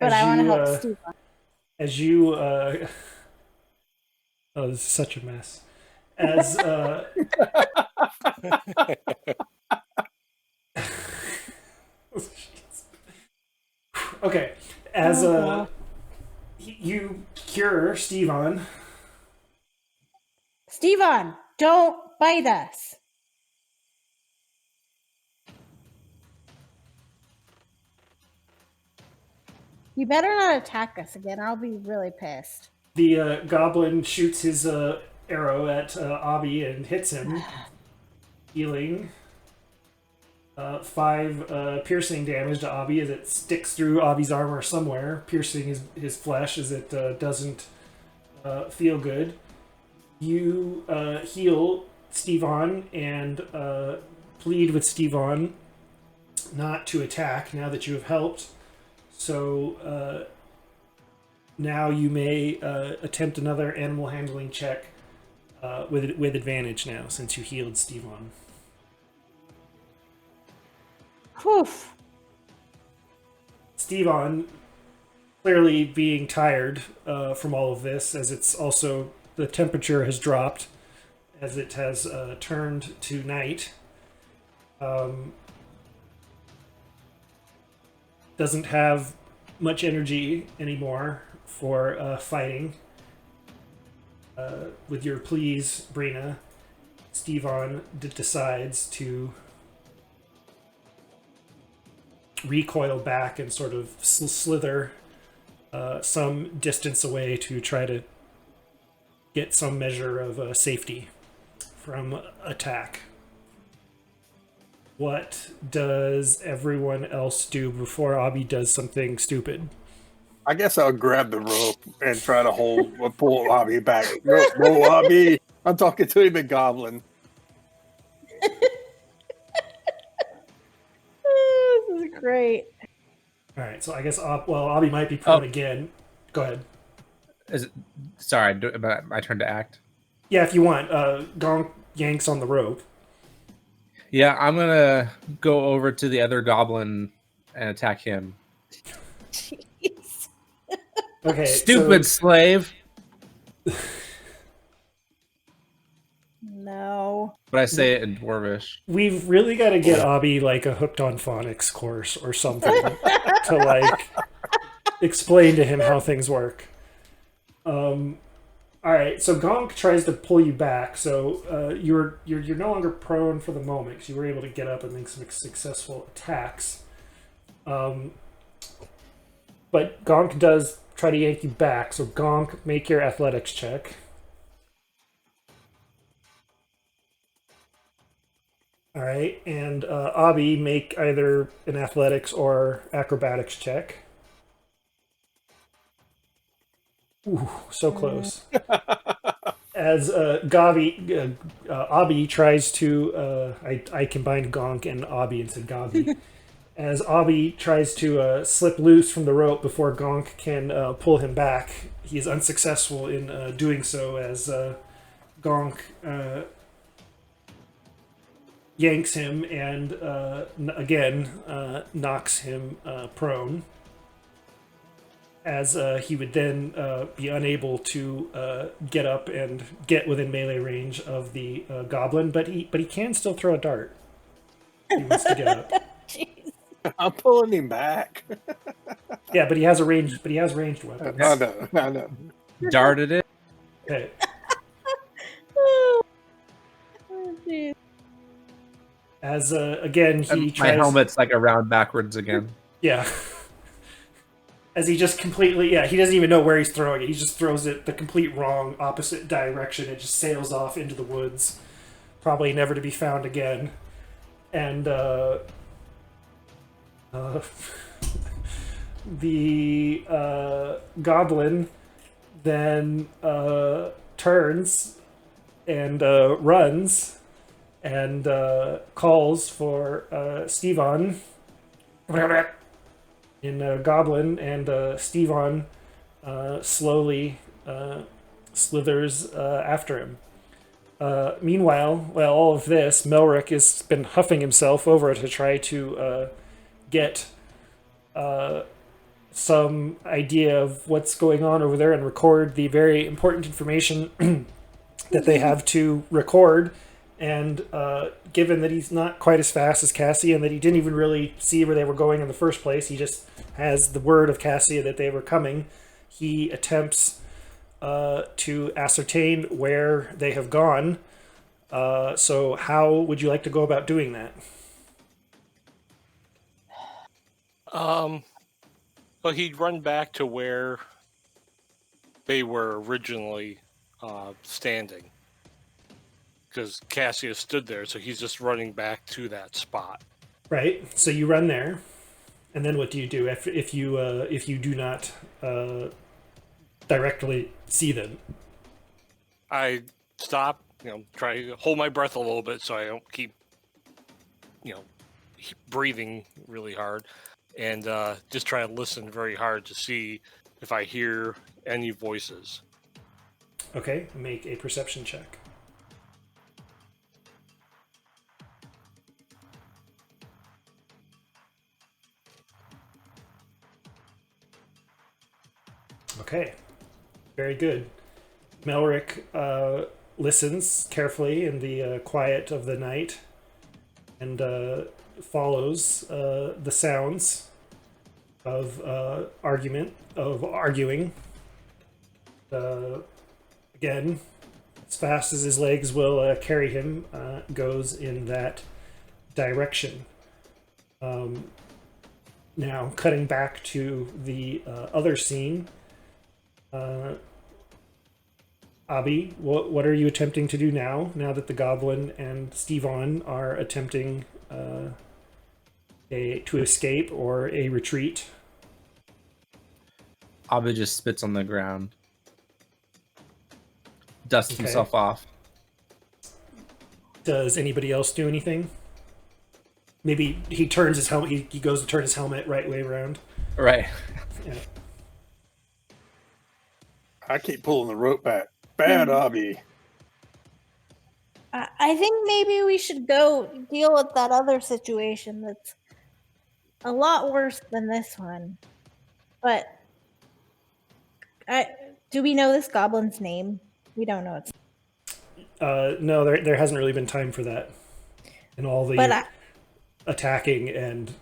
I want to help Steve. As you, oh, this is such a mess. As okay, as you cure Steven. Steven, don't bite us. You better not attack us again. I'll be really pissed. The goblin shoots his arrow at Abby and hits him, healing 5 piercing damage to Abby as it sticks through Abby's armor somewhere, piercing his flesh as it doesn't feel good. You heal Steven and plead with Steven not to attack now that you have helped. So now you may attempt another animal handling check with advantage now, since you healed Steven. Whew. Steven, clearly being tired from all of this, as it's also the temperature has dropped, as it has turned to night. Doesn't have much energy anymore for fighting. With your pleas, Brina, Steven decides to recoil back and sort of slither some distance away to try to get some measure of safety from attack. What does everyone else do before Abby does something stupid? I guess I'll grab the rope and try to pull Abby back. No, Abby. I'm talking to him in Goblin. This is great. All right, so I guess Abby might be prone again. Go ahead. Is it? Sorry, my turn to act. Yeah, if you want. Gonk yanks on the rope. Yeah, I'm gonna go over to the other goblin and attack him. Jeez. Okay. Stupid slave. No. But I say it in Dwarvish. We've really got to get Abby like a Hooked on Phonics course or something to like explain to him how things work. All right, so Gonk tries to pull you back. So you're no longer prone for the moment because you were able to get up and make some successful attacks. But Gonk does try to yank you back. So Gonk, make your athletics check. All right, and Abby, make either an athletics or acrobatics check. Ooh, so close. As Abby tries to, I combined Gonk and Abby and said Gabi. As Abby tries to slip loose from the rope before Gonk can pull him back, he is unsuccessful in doing so as Gonk yanks him and again knocks him prone, as he would then be unable to get up and get within melee range of the goblin, but he can still throw a dart. He wants to get up. Jeez. I'm pulling him back. Yeah, but he has ranged weapons. I know. Darted it. Okay. Oh, jeez. As again he And tries. my helmet's like around backwards again. Yeah. As he just completely, he doesn't even know where he's throwing it. He just throws it the complete wrong, opposite direction. It just sails off into the woods, probably never to be found again. And the goblin then turns and runs and calls for Steven in Goblin, and Steven slowly slithers after him. Meanwhile, while all of this, Melrick has been huffing himself over to try to get some idea of what's going on over there and record the very important information that they have to record. And given that he's not quite as fast as Cassie and that he didn't even really see where they were going in the first place, he just has the word of Cassie that they were coming, he attempts to ascertain where they have gone. So how would you like to go about doing that? Well, he'd run back to where they were originally standing, because Cassius stood there, so he's just running back to that spot. Right. So you run there, and then what do you do if you do not directly see them? I stop, try to hold my breath a little bit so I don't keep, breathing really hard. and just try and listen very hard to see if I hear any voices. Okay, make a perception check. Okay, very good. Melric listens carefully in the quiet of the night and follows the sounds of arguing. Again, as fast as his legs will carry him, goes in that direction. Now, cutting back to the other scene, Abi, what are you attempting to do now? Now that the goblin and Stevan are attempting to escape or a retreat? Abba just spits on the ground, dusts Okay. himself off. Does anybody else do anything? Maybe he turns his helmet. He goes to turn his helmet right way around. Right. Yeah. I keep pulling the rope back. Bad Abby. I think maybe we should go deal with that other situation that's a lot worse than this one. But do we know this goblin's name? We don't know its No, there hasn't really been time for that. And all the attacking and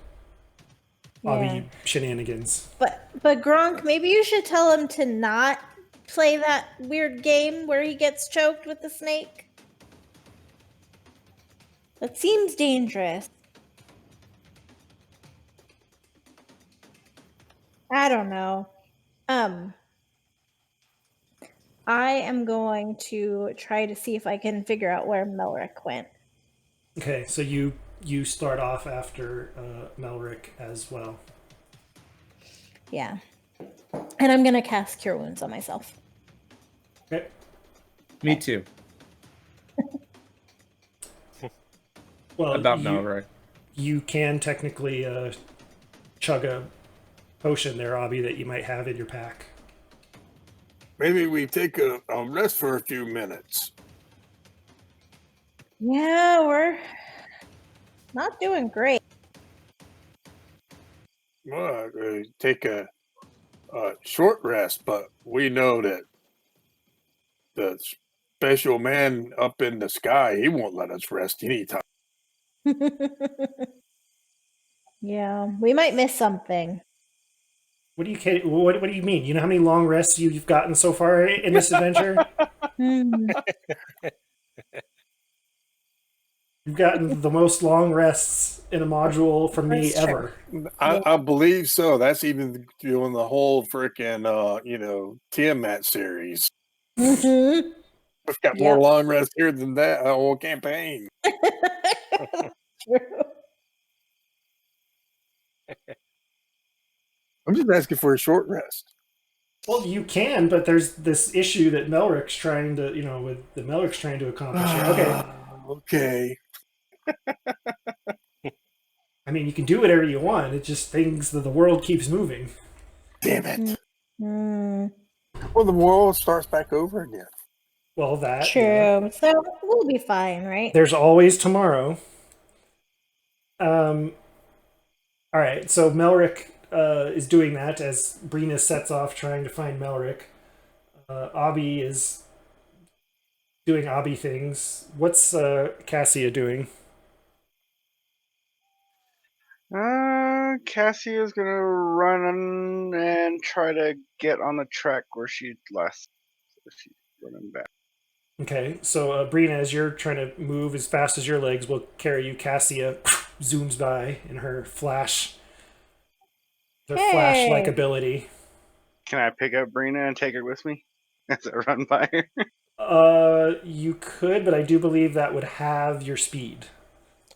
Abi shenanigans. But Gronk, maybe you should tell him to not play that weird game where he gets choked with the snake. That seems dangerous. I don't know. I am going to try to see if I can figure out where Melric went. Okay, so you start off after Melric as well. Yeah. And I'm going to cast Cure Wounds on myself. Okay. Me too. Well, About Melric. You can technically chug a potion there, Abby, that you might have in your pack. Maybe we take a rest for a few minutes. Yeah, we're not doing great. Well, take a short rest, but we know that the special man up in the sky, he won't let us rest anytime. Yeah, we might miss something. What do you mean? You know how many long rests you've gotten so far in this adventure? You've gotten the most long rests in a module from me ever. I believe so. That's even doing the whole freaking Tiamat series. Mm-hmm. We've got more long rests here than that whole campaign. True. I'm just asking for a short rest. Well, you can, but there's this issue that Melric's trying to, Melric's trying to accomplish here. Okay. Okay. I mean, you can do whatever you want. It's just things that the world keeps moving. Damn it. Mm. Well, the world starts back over again. Well, that. True. Yeah. So we'll be fine, right? There's always tomorrow. All right. So Melric is doing that as Brina sets off trying to find Melric. Abby is doing Abby things. What's Cassia doing? Cassia's gonna run and try to get on the track where she last. So she's running back. Okay, so Brina, as you're trying to move as fast as your legs will carry you, Cassia zooms by in her flash-like ability. Can I pick up Brina and take her with me as I run by her? You could, but I do believe that would have your speed.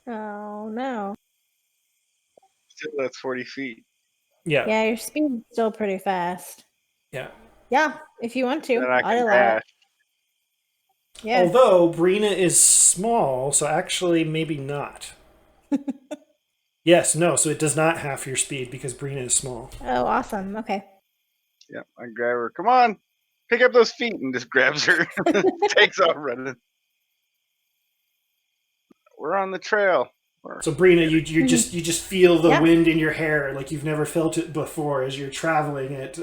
Oh no. Still, that's 40 feet. Yeah. Yeah, your speed's still pretty fast. Yeah. Yeah, if you want to. Then I can I'll dash. Yeah. Although Brina is small, so actually maybe not. Yes, no, so it does not half your speed because Brina is small. Oh, awesome. Okay. Yeah, I grab her. Come on, pick up those feet, and just grabs her, takes off running. We're on the trail. So Brina, you just feel the Yeah. wind in your hair like you've never felt it before as you're traveling at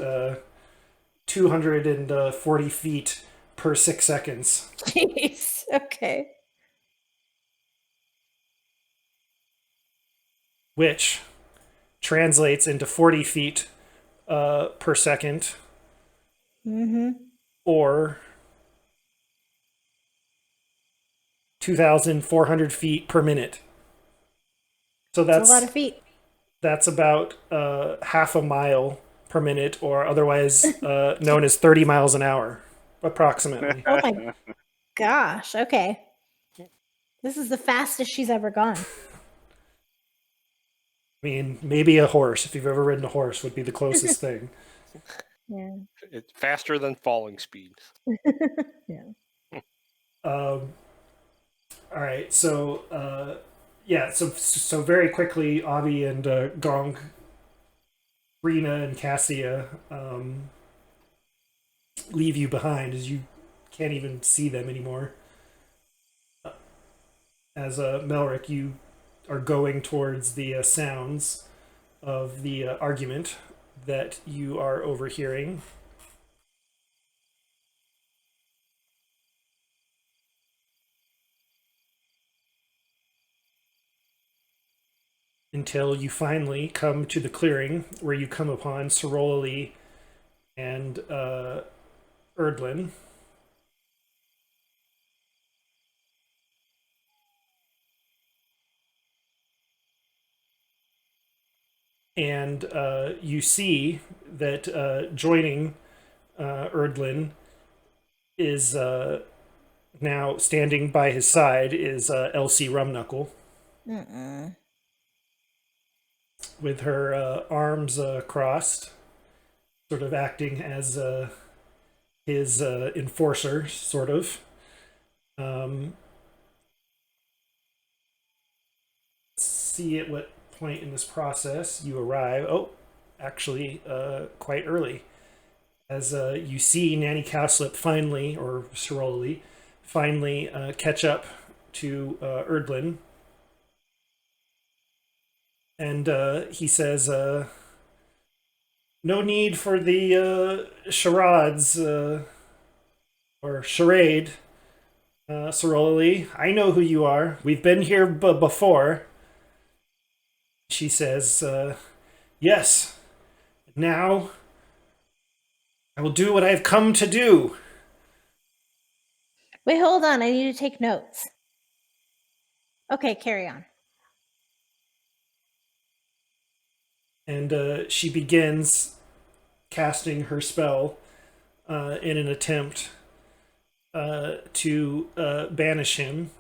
240 feet per 6 seconds. Jeez. Okay. Which translates into 40 feet per second, or 2,400 feet per minute. So That's a lot of feet. that's about half a mile per minute, or otherwise known as 30 miles an hour, approximately. Oh my gosh. Okay. This is the fastest she's ever gone. I mean, maybe a horse, if you've ever ridden a horse, would be the closest thing. Yeah. It's faster than falling speed. Yeah. All right, so so very quickly, Avi and Gong, Rena and Cassia leave you behind as you can't even see them anymore. As Melric, you are going towards the sounds of the argument that you are overhearing. Until you finally come to the clearing where you come upon Sorolli and Erdlin. And you see that joining Erdlin is now standing by his side is Elsie Rumknuckle. With her arms crossed, sort of acting as his enforcer, sort of. See at what point in this process you arrive. Oh, actually, quite early. As you see Nanny Cowslip finally, or Sorolli, finally catch up to Erdlin. And he says, no need for the charades or charade, Sorolli. I know who you are. We've been here before. She says, yes. Now, I will do what I have come to do. Wait, hold on. I need to take notes. Okay, carry on. And she begins casting her spell in an attempt to banish him.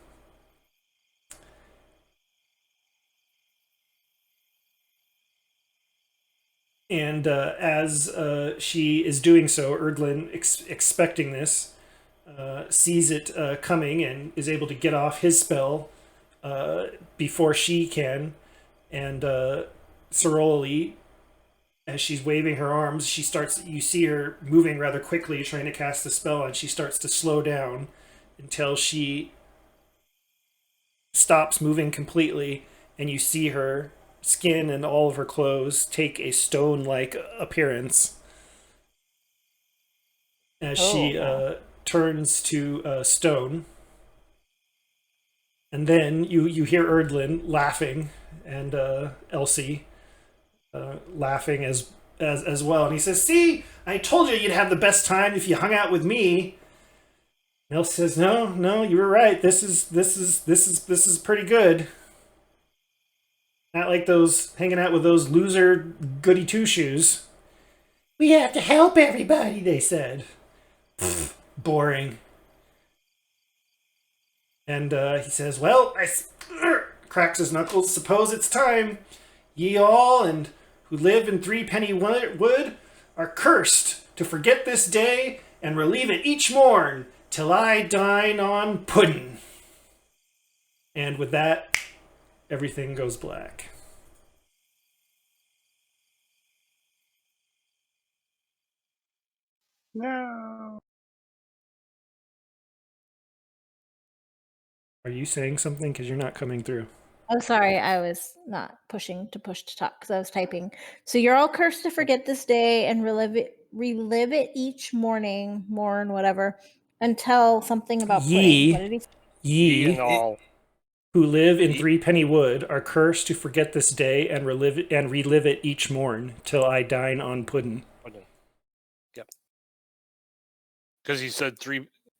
And as she is doing so, Erdlin, expecting this, sees it coming and is able to get off his spell before she can. And Sorolli, as she's waving her arms, you see her moving rather quickly, trying to cast the spell, and she starts to slow down until she stops moving completely, and you see her skin and all of her clothes take a stone-like appearance as she turns to stone. And then you hear Erdlin laughing, and Elsie laughing as well. And he says, "See, I told you you'd have the best time if you hung out with me." And Elsie says, "No, you were right. This is pretty good. Not like those hanging out with those loser goody two shoes." "We have to help everybody," they said. Pfft, boring. And he says, "Well, cracks his knuckles. Suppose it's time. Ye all and who live in Threepenny Wood are cursed to forget this day and relieve it each morn till I dine on pudding." And with that, everything goes black. No. Are you saying something? Because you're not coming through. Oh, sorry, I was not pushing to push to talk because I was typing. So you're all cursed to forget this day and relive it each morning, mourn, whatever, until something about pudding. What did he say? Ye and Ye all. who live in Ye- Threepenny Wood are cursed to forget this day and relive it each morn till I dine on puddin'. Yep. Because he said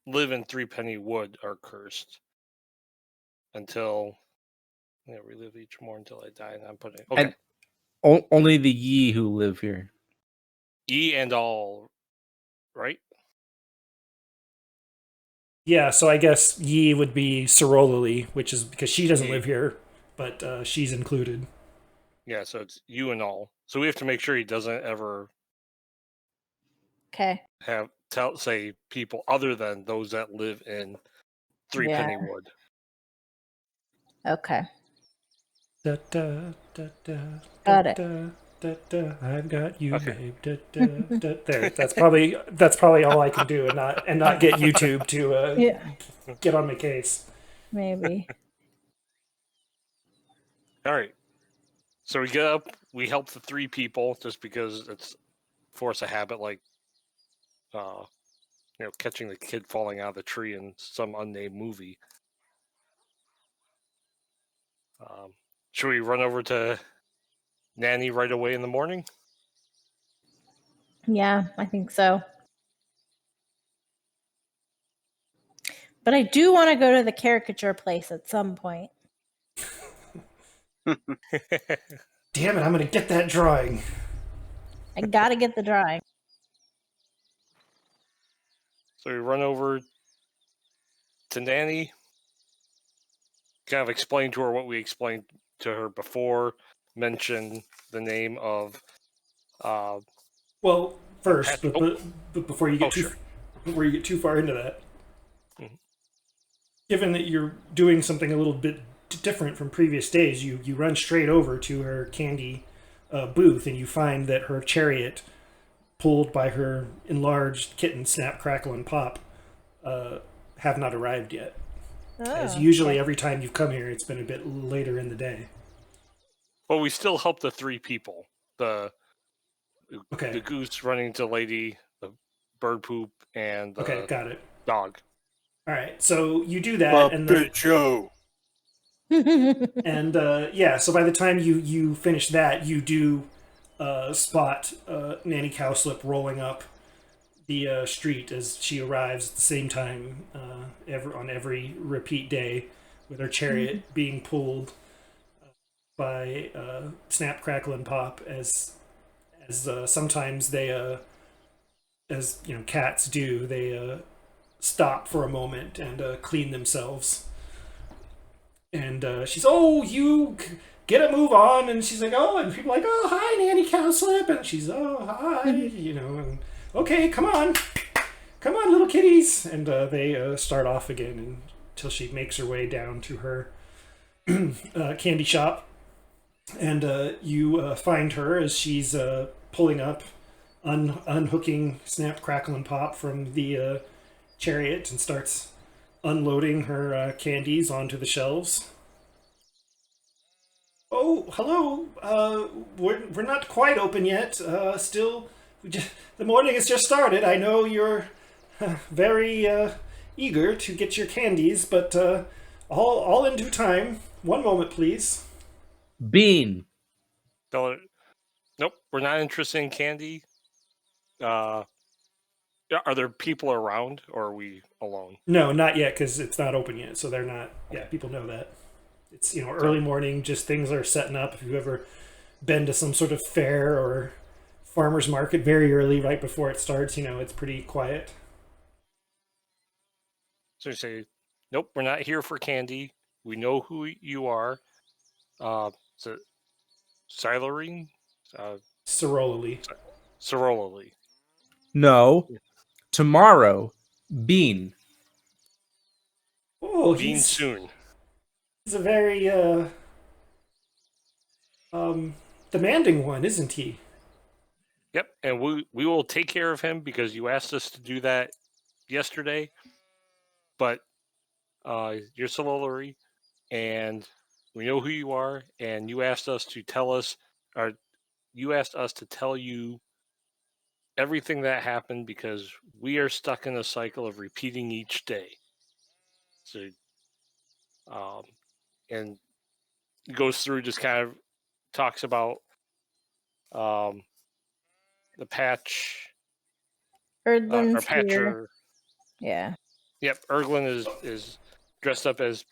live in Threepenny Wood are cursed until relive each morn until I die and I'm pudding. Okay. And only the ye who live here. Ye and all, right? Yeah, so I guess ye would be Sorolily, which is because she doesn't Ye. live here, but she's included. Yeah, so it's you and all. So we have to make sure he doesn't ever Okay. say people other than those that live in Threepenny Wood. Okay. Da, da, da, da, Got it. da, da, da, I've got you, Okay. babe. Da, da, da. There, that's probably all I can do, and not get YouTube to Yeah, get on my case. maybe. All right. So we get up, we help the three people just because it's force a habit like catching the kid falling out of the tree in some unnamed movie. Should we run over to Nanny right away in the morning? Yeah, I think so. But I do want to go to the caricature place at some point. Damn it! I'm gonna get that drawing. I gotta get the drawing. So we run over to Nanny, kind of explain to her what we explained to her before, mention the name of Well, first, Pat- but before you get before you get too far into that, given that you're doing something a little bit different from previous days, you run straight over to her candy booth and you find that her chariot, pulled by her enlarged kitten Snap, Crackle, and Pop, have not arrived yet. As usually every time you've come here, it's been a bit later in the day. But we still help the three people. The Okay. goose running to Lady, the bird poop, and the Okay, got it. dog. All right, so you do that, and then Puppet show. and yeah, so by the time you finish that, you do spot Nanny Cowslip rolling up the street as she arrives at the same time on every repeat day, with her chariot being pulled by Snap, Crackle, and Pop, as sometimes they as you know cats do, they stop for a moment and clean themselves. And she's, oh, you get a move on. And she's like, oh, and people are like, oh, hi, Nanny Cowslip. And she's, oh, hi, and okay, come on, little kitties. And they start off again until she makes her way down to her candy shop. And you find her as she's pulling up, unhooking Snap, Crackle, and Pop from the chariot and starts unloading her candies onto the shelves. Oh, hello. We're not quite open yet. Still, the morning has just started. I know you're very eager to get your candies, but all in due time. One moment, please. Bean. Tell her, nope, we're not interested in candy. Are there people around, or are we alone? No, not yet, because it's not open yet. So they're not. Yeah, people know that. It's early morning. Just things are setting up. If you've ever been to some sort of fair or farmer's market very early, right before it starts, it's pretty quiet. So you say, nope, we're not here for candy. We know who you are. Is it Silarine? Sorolily. Sorolily. No. Tomorrow. Bean. Oh, Bean soon. He's a very demanding one, isn't he? Yep, and we will take care of him because you asked us to do that yesterday. But you're Solari, and we know who you are, and you asked us to tell us, or you asked us to tell you everything that happened because we are stuck in a cycle of repeating each day. So, and goes through, just kind of talks about the patch. Erdlin's here. Patcher. Yeah. Yep, Erglin is dressed up as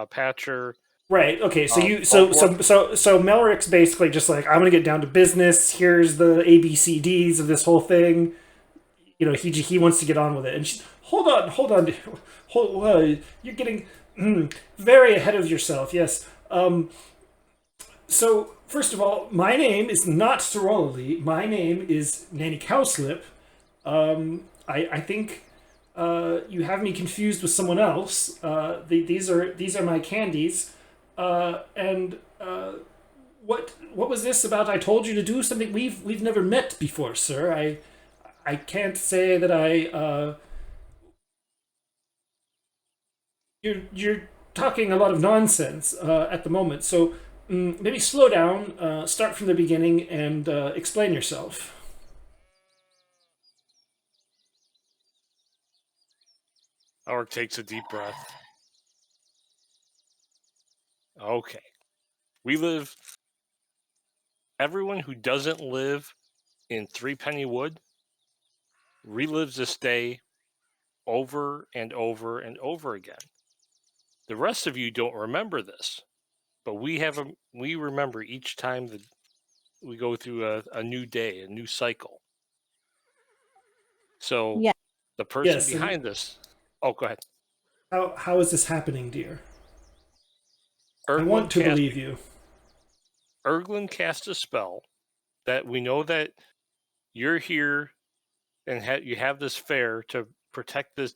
Patcher. Right. Okay. So so Melric's basically just like, I'm gonna get down to business. Here's the ABCDs of this whole thing. You know, he wants to get on with it. And hold on, you're getting very ahead of yourself. Yes. So first of all, my name is not Sorolli. My name is Nanny Cowslip. I think you have me confused with someone else. These are my candies. And what was this about? I told you to do something. We've never met before, sir. I can't say that I. You're talking a lot of nonsense at the moment. So maybe slow down. Start from the beginning and explain yourself. Orc takes a deep breath. Okay. Everyone who doesn't live in Threepenny Wood relives this day over and over and over again. The rest of you don't remember this, but we remember each time that we go through a new day, a new cycle. So Yeah. the person behind this... Oh, go ahead. How is this happening, dear? Erglin I want to believe you. Erglin cast a spell that we know that you're here and you have this fair to protect the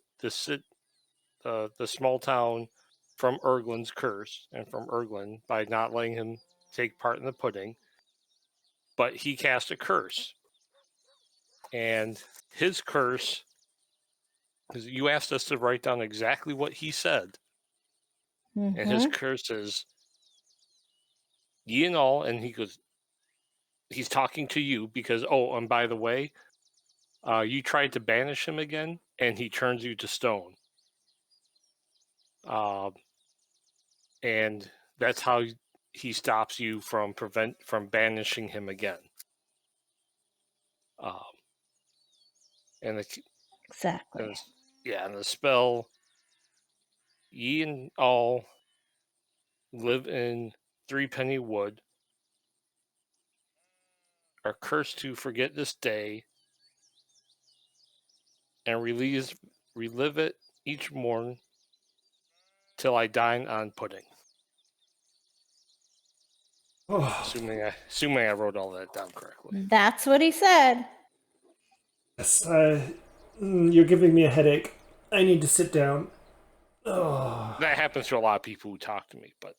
small town from Erglin's curse and from Erglin by not letting him take part in the pudding. But he cast a curse. And his curse, because you asked us to write down exactly what he said. Mm-hmm. And his curse is, ye and all, and he's talking to you because, and by the way, you tried to banish him again, and he turns you to stone. And that's how he stops you from banishing him again. And exactly. And the spell, ye and all live in Threepenny Wood, are cursed to forget this day, and relive it each morn till I dine on pudding. Oh. Assuming I wrote all that down correctly. That's what he said. Yes, you're giving me a headache. I need to sit down. Oh. That happens to a lot of people who talk to me, but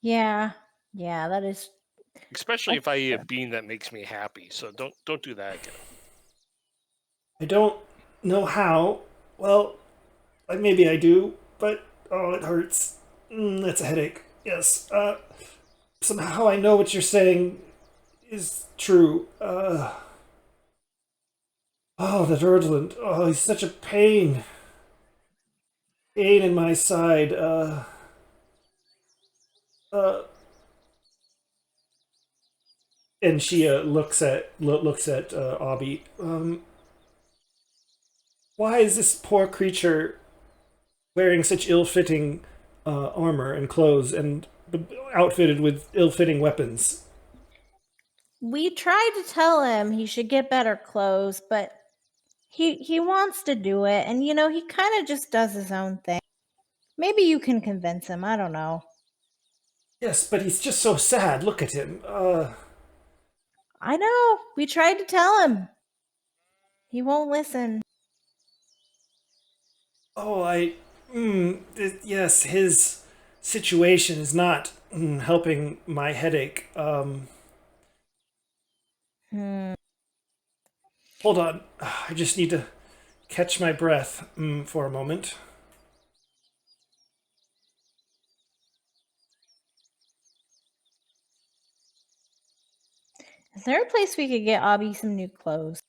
yeah, that is. Especially if I eat a bean that makes me happy. So don't do that again. I don't know how. Well, maybe I do, but it hurts. That's a headache. Yes. Somehow I know what you're saying is true. That Erdland. Oh, he's such a pain. Pain in my side. And she looks at Obby. Why is this poor creature wearing such ill-fitting armor and clothes and outfitted with ill-fitting weapons? We tried to tell him he should get better clothes, but he wants to do it, and he kind of just does his own thing. Maybe you can convince him. I don't know. Yes, but he's just so sad. Look at him. I know. We tried to tell him. He won't listen. Yes, his situation is not helping my headache. Hmm. Hold on. I just need to catch my breath for a moment. Is there a place we could get Abby some new clothes?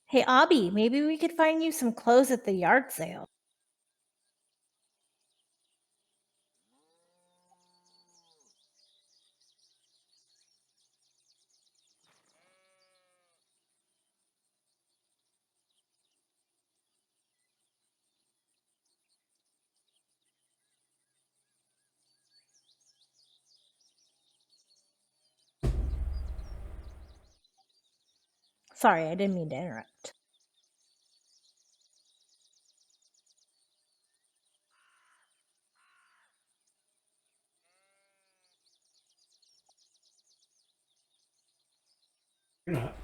Hey, Abby, maybe we could find you some clothes at the yard sale. Sorry, I didn't mean to interrupt. You're not.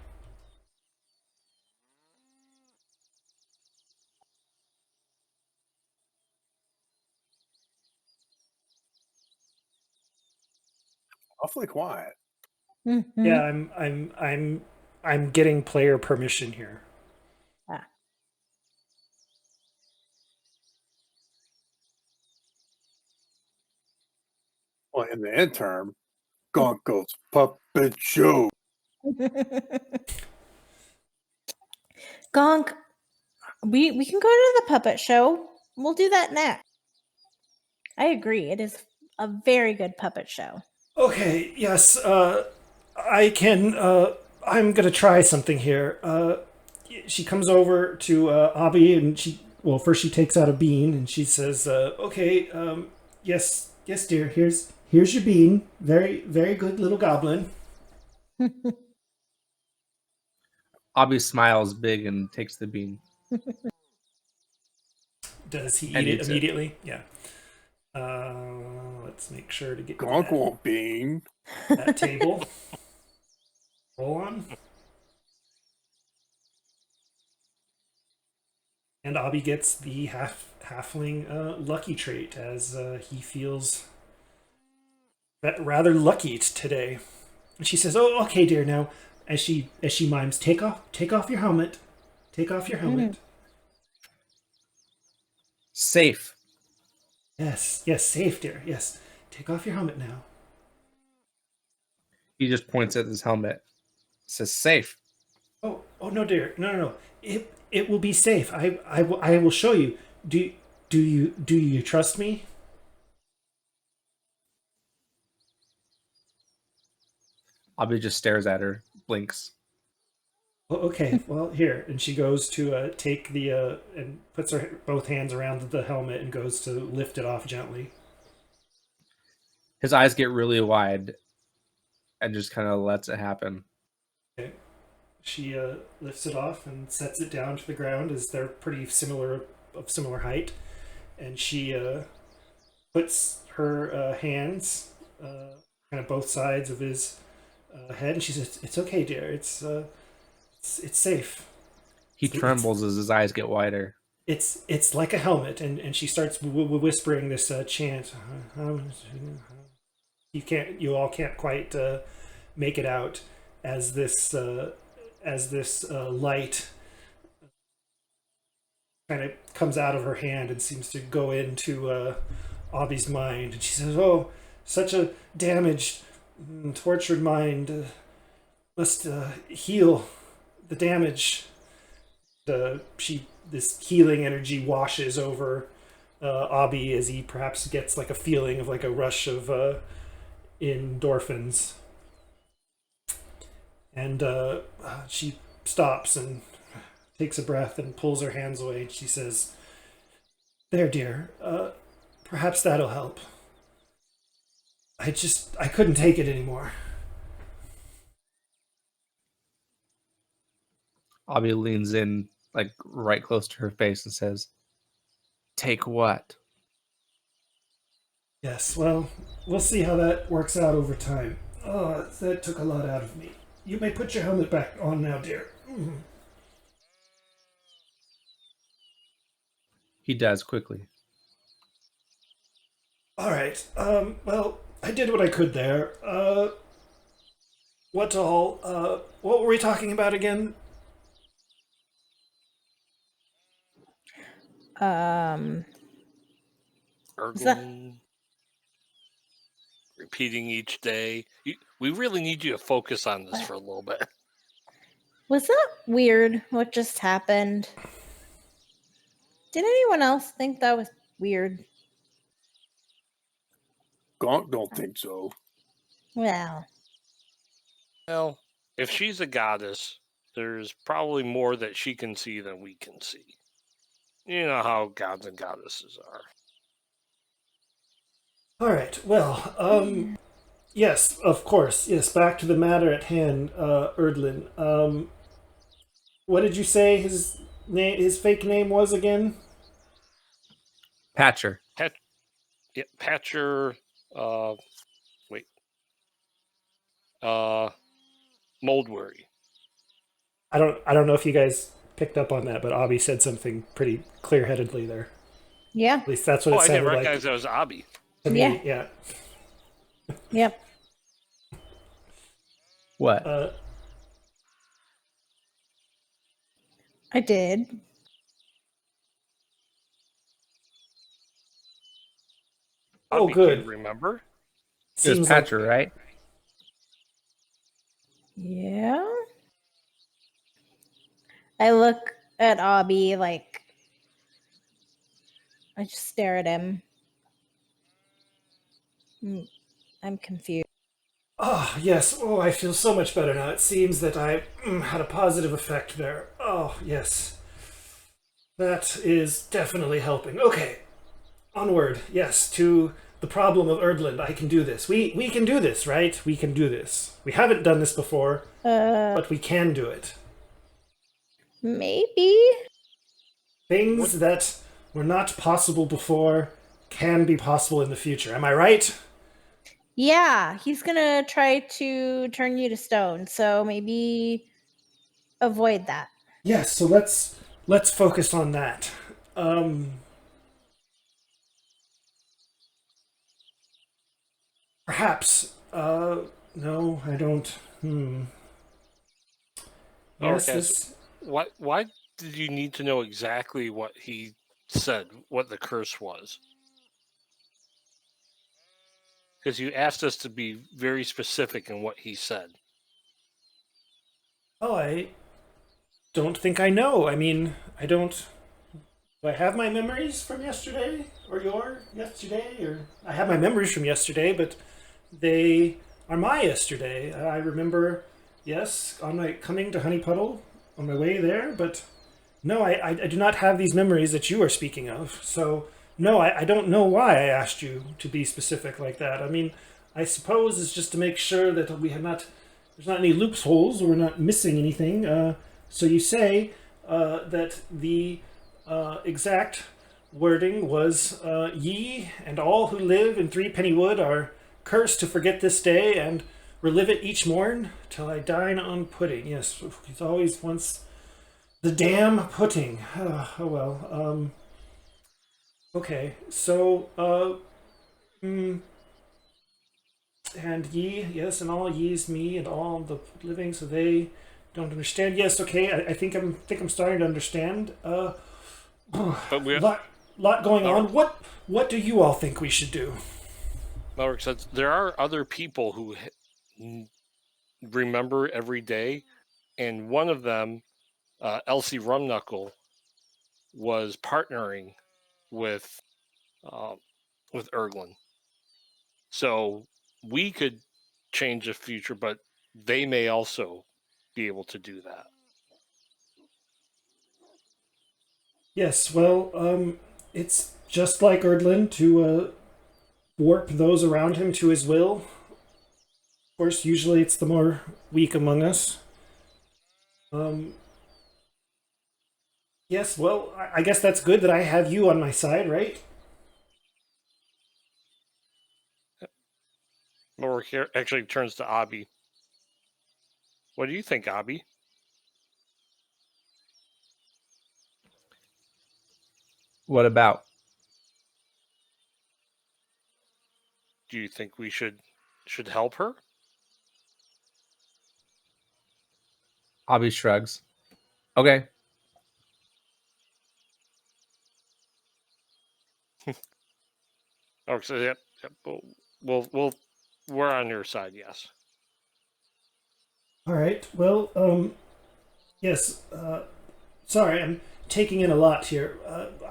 Awfully quiet. Mm-hmm. Yeah, I'm getting player permission here. Ah. Well, in the interim, Gonko's puppet show. Gonk, we can go to the puppet show. We'll do that next. I agree. It is a very good puppet show. Okay, yes, I can, I'm gonna try something here. She comes over to Abby and well, first she takes out a bean and she says, okay, yes, dear, here's your bean. Very, very good little goblin. Abby smiles big and takes the bean. Does he And eat it eats it. immediately? Yeah. Let's make sure to get Gonk won't bean. that table. Roll on. And Abby gets the halfling lucky trait as he feels rather lucky today. And she says, "Oh, okay, dear. Now, as she mimes, take off your helmet. Take off your helmet. Safe. Yes, safe, dear. Yes, take off your helmet now." He just points at his helmet. Says safe. Oh, no, dear. No. It will be safe. I will show you. Do you trust me? Abby just stares at her, blinks. Oh, okay, well, here. And she goes to take the, and puts her both hands around the helmet and goes to lift it off gently. His eyes get really wide and just kind of lets it happen. Okay. She lifts it off and sets it down to the ground as they're pretty similar height. And she puts her hands kind of both sides of his head, and she says, "It's okay, dear. It's safe." He trembles as his eyes get wider. It's like a helmet, and she starts whispering this chant. You all can't quite make it out as this light kind of comes out of her hand and seems to go into Abby's mind, and she says, "Oh, such a damaged, tortured mind must heal the damage." This healing energy washes over Abby as he perhaps gets like a feeling of like a rush of endorphins, and she stops and takes a breath and pulls her hands away, and she says, "There, dear, perhaps that'll help. I couldn't take it anymore." Abby leans in, like right close to her face, and says, "Take what?" Yes, well, we'll see how that works out over time. Oh, that took a lot out of me. You may put your helmet back on now, dear. He does quickly. All right. Well, I did what I could there. What were we talking about again? Is that- Ergling, repeating each day. We really need you to focus on this for a little bit. Was that weird? What just happened? Did anyone else think that was weird? Gonk don't think so. Well, Well, if she's a goddess, there's probably more that she can see than we can see. You know how gods and goddesses are. All right. Well, yes, of course. Yes, back to the matter at hand, Erdlin. What did you say his name, his fake name was again? Patcher. Patcher, wait, Muldworth. I don't know if you guys picked up on that, but Abby said something pretty clear-headedly there. yeah. At least that's what Oh, it I sounded didn't like recognize that was Abby. to me. Yeah. Yeah. Yep. What? I did. Oh, Abby, good. Do you remember? It was Seems Patcher, like, right? Yeah. I look at Abby like I just stare at him. I'm confused. oh, yes. Oh, I feel so much better now. It seems that I had a positive effect there. Oh, yes. That is definitely helping. Okay. Onward. Yes, to the problem of Erdland. I can do this. We can do this, right? We can do this. We haven't done this before, but we can do it. Maybe. Things that were not possible before can be possible in the future. Am I right? Yeah, he's gonna try to turn you to stone, so maybe avoid that. Yes, so let's focus on that. Perhaps. No, I don't. Yes, Okay, this. why did you need to know exactly what he said, what the curse was? Because you asked us to be very specific in what he said. Oh, I don't think I know. I mean, I don't. Do I have my memories from yesterday or your yesterday? Or I have my memories from yesterday, but they are my yesterday. I remember, yes, on my coming to Honey Puddle on my way there, but no, I do not have these memories that you are speaking of. So no, I don't know why I asked you to be specific like that. I mean, I suppose it's just to make sure that we have not there's not any loopholes or we're not missing anything. So you say that the exact wording was ye and all who live in Threepenny Wood are cursed to forget this day and relive it each morn till I dine on pudding. Yes, he's always wants the damn pudding. Oh well. Okay, so and ye, yes, and all ye's me and all the living, so they don't understand. Yes, okay, I think I'm starting to understand. But we lot going on. What do you all think we should do? Malric says there are other people who remember every day, and one of them, Elsie Rumknuckle, was partnering with Erglin. So we could change the future, but they may also be able to do that. Yes, well, it's just like Erdlin to warp those around him to his will. Of course, usually it's the more weak among us. Yes, well, I guess that's good that I have you on my side, right? Muldworth actually turns to Abby. What do you think, Abby? What about? Do you think we should help her? Abby shrugs. Okay. Oh, so yep. We're on your side, yes. All right. Well, yes. Sorry, I'm taking in a lot here.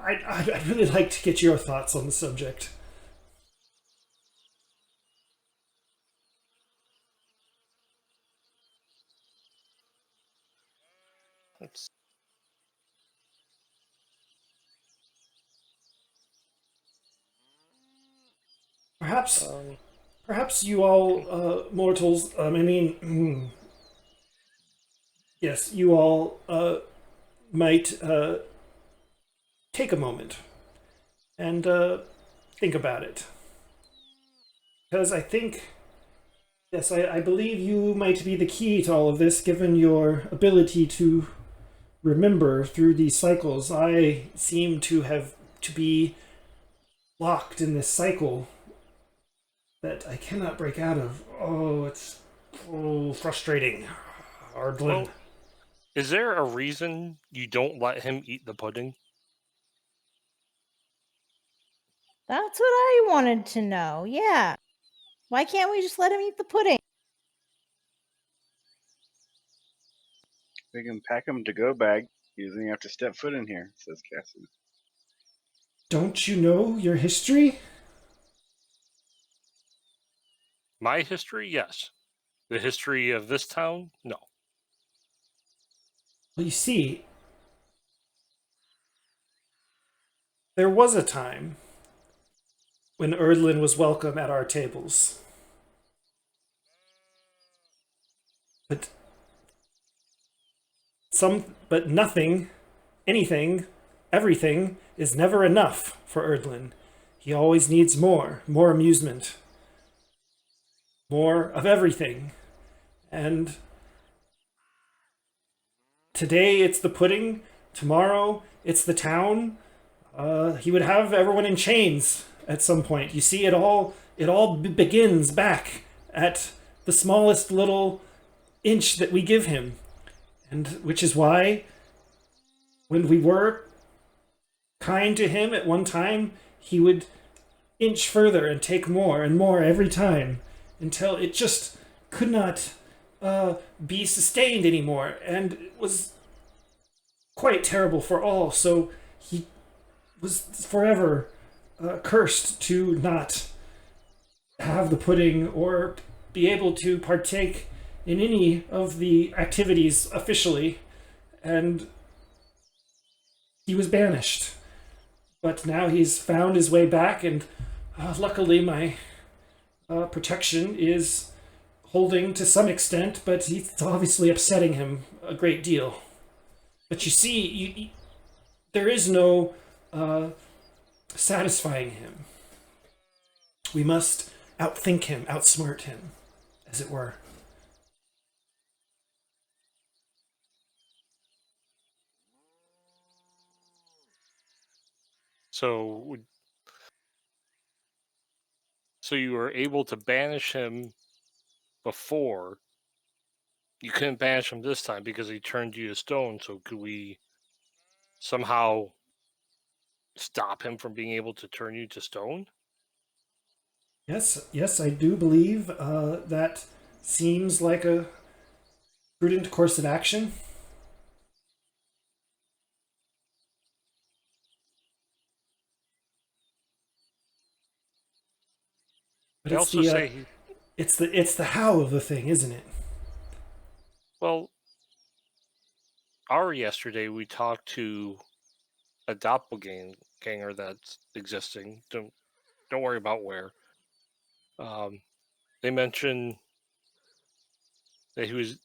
I'd really like to get your thoughts on the subject. That's, Perhaps, perhaps you all mortals. Yes, you all might take a moment and think about it, because I think. Yes, I believe you might be the key to all of this, given your ability to remember through these cycles. I seem to be locked in this cycle that I cannot break out of. Oh, it's frustrating. Ardlin. well, is there a reason you don't let him eat the pudding? That's what I wanted to know. Yeah. Why can't we just let him eat the pudding? We can pack him to go bag. He doesn't even have to step foot in here, says Cassie. Don't you know your history? My history, yes. The history of this town, no. Well, you see, there was a time when Erdlin was welcome at our tables. But nothing, anything, everything is never enough for Erdlin. He always needs more amusement, more of everything. And today it's the pudding, tomorrow it's the town. He would have everyone in chains at some point. You see, it all begins back at the smallest little inch that we give him, and which is why when we were kind to him at one time, he would inch further and take more and more every time until it just could not be sustained anymore, and it was quite terrible for all. So he was forever cursed to not have the pudding or be able to partake in any of the activities officially, and he was banished. But now he's found his way back, and luckily my protection is holding to some extent, but it's obviously upsetting him a great deal. But you see, there is no satisfying him. We must outthink him, outsmart him, as it were. So you were able to banish him before. You couldn't banish him this time because he turned you to stone. So could we somehow stop him from being able to turn you to stone? Yes, I do believe that seems like a prudent course of action. But I it's also the say, it's the how of the thing, isn't it? well, yesterday we talked to a doppelganger that's existing. Don't worry about where. They mentioned that he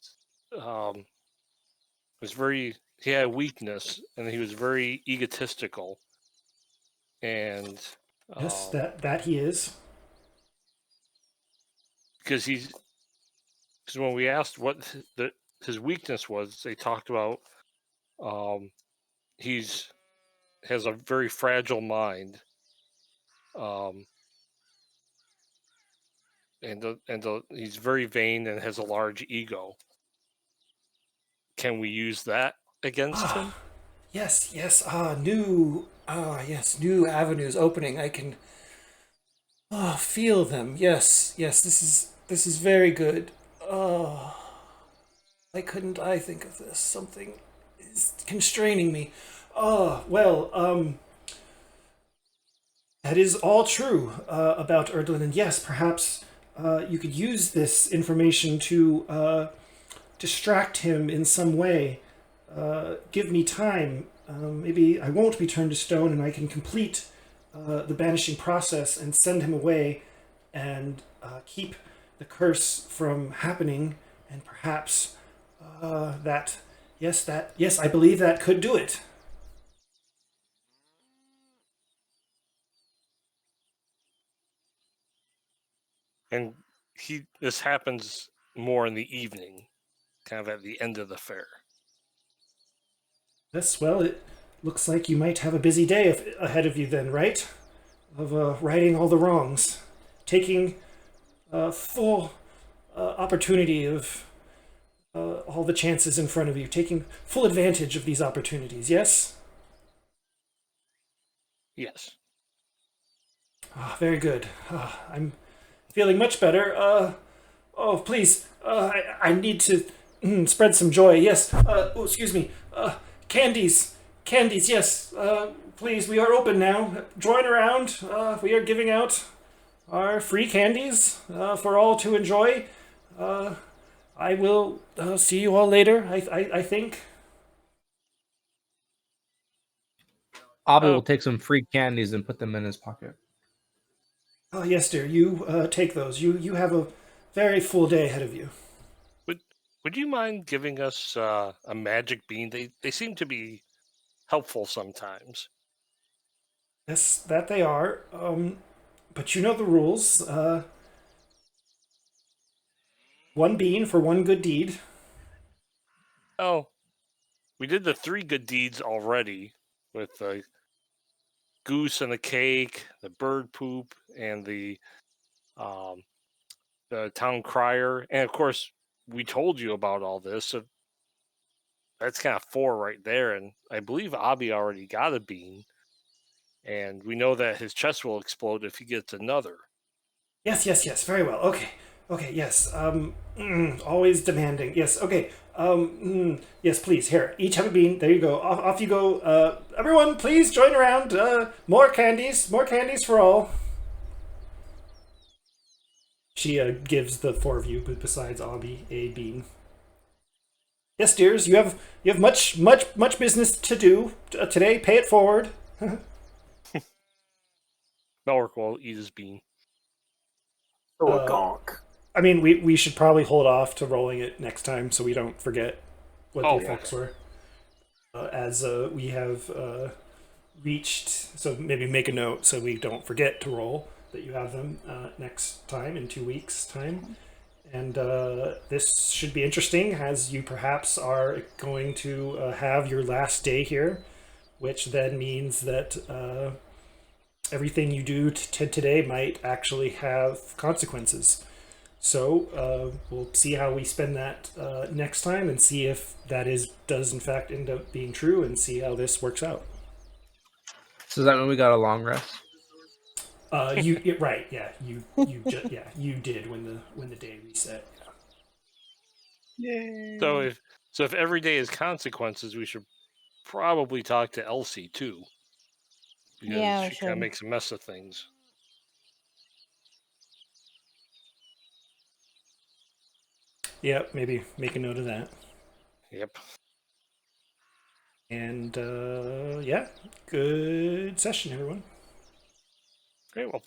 he had a weakness and he was very egotistical, and Yes, that he is. because when we asked what his weakness was, they talked about he's has a very fragile mind, and he's very vain and has a large ego. Can we use that against him? Yes, yes. New avenues opening. I can feel them. Yes, yes. This is very good. Why couldn't I think of this? Something is constraining me. That is all true about Erdlin, and yes, perhaps you could use this information to distract him in some way. Give me time. Maybe I won't be turned to stone, and I can complete the banishing process and send him away, and keep the curse from happening. And perhaps yes, I believe that could do it. And this happens more in the evening, kind of at the end of the fair. Yes, well, it looks like you might have a busy day ahead of you then, right? Of righting all the wrongs, taking full opportunity of all the chances in front of you, taking full advantage of these opportunities, yes? Yes. Very good. I'm feeling much better. Please, I need to spread some joy, yes. Excuse me. Candies, yes. Please, we are open now. Join around. We are giving out our free candies for all to enjoy. I will see you all later, I think. Abby will take some free candies and put them in his pocket. Oh, yes, dear. You take those. You have a very full day ahead of you. Would you mind giving us a magic bean? They seem to be helpful sometimes. Yes, that they are. But you know the rules. One bean for one good deed. Oh, we did the 3 good deeds already with the goose and the cake, the bird poop, and the town crier. And of course, we told you about all this. So that's kind of 4 right there. And I believe Abby already got a bean. And we know that his chest will explode if he gets another. Yes. Very well. Okay. Yes. Always demanding. Yes. Okay. Yes. Please. Here. Each have a bean. There you go. Off you go. Everyone, please join around. More candies. More candies for all. She gives the 4 of you, but besides Abby, a bean. Yes, dears. You have much business to do today. Pay it forward. Melrick will eat his bean. Oh, a gonk. I mean, we should probably hold off to rolling it next time so we don't forget what the effects were. As we have reached, so maybe make a note so we don't forget to roll that you have them next time in 2 weeks' time. And this should be interesting as you perhaps are going to have your last day here, which then means that everything you do today might actually have consequences. So we'll see how we spend that next time and see if that does in fact end up being true and see how this works out. So does that mean we got a long rest? Right, yeah. You did when the day reset. Yeah. Yay. So if every day has consequences, we should probably talk to Elsie too. Because Yeah, we she kind of should. makes a mess of things. Yeah, maybe make a note of that. Yep. And yeah, good session, everyone. Great. Well,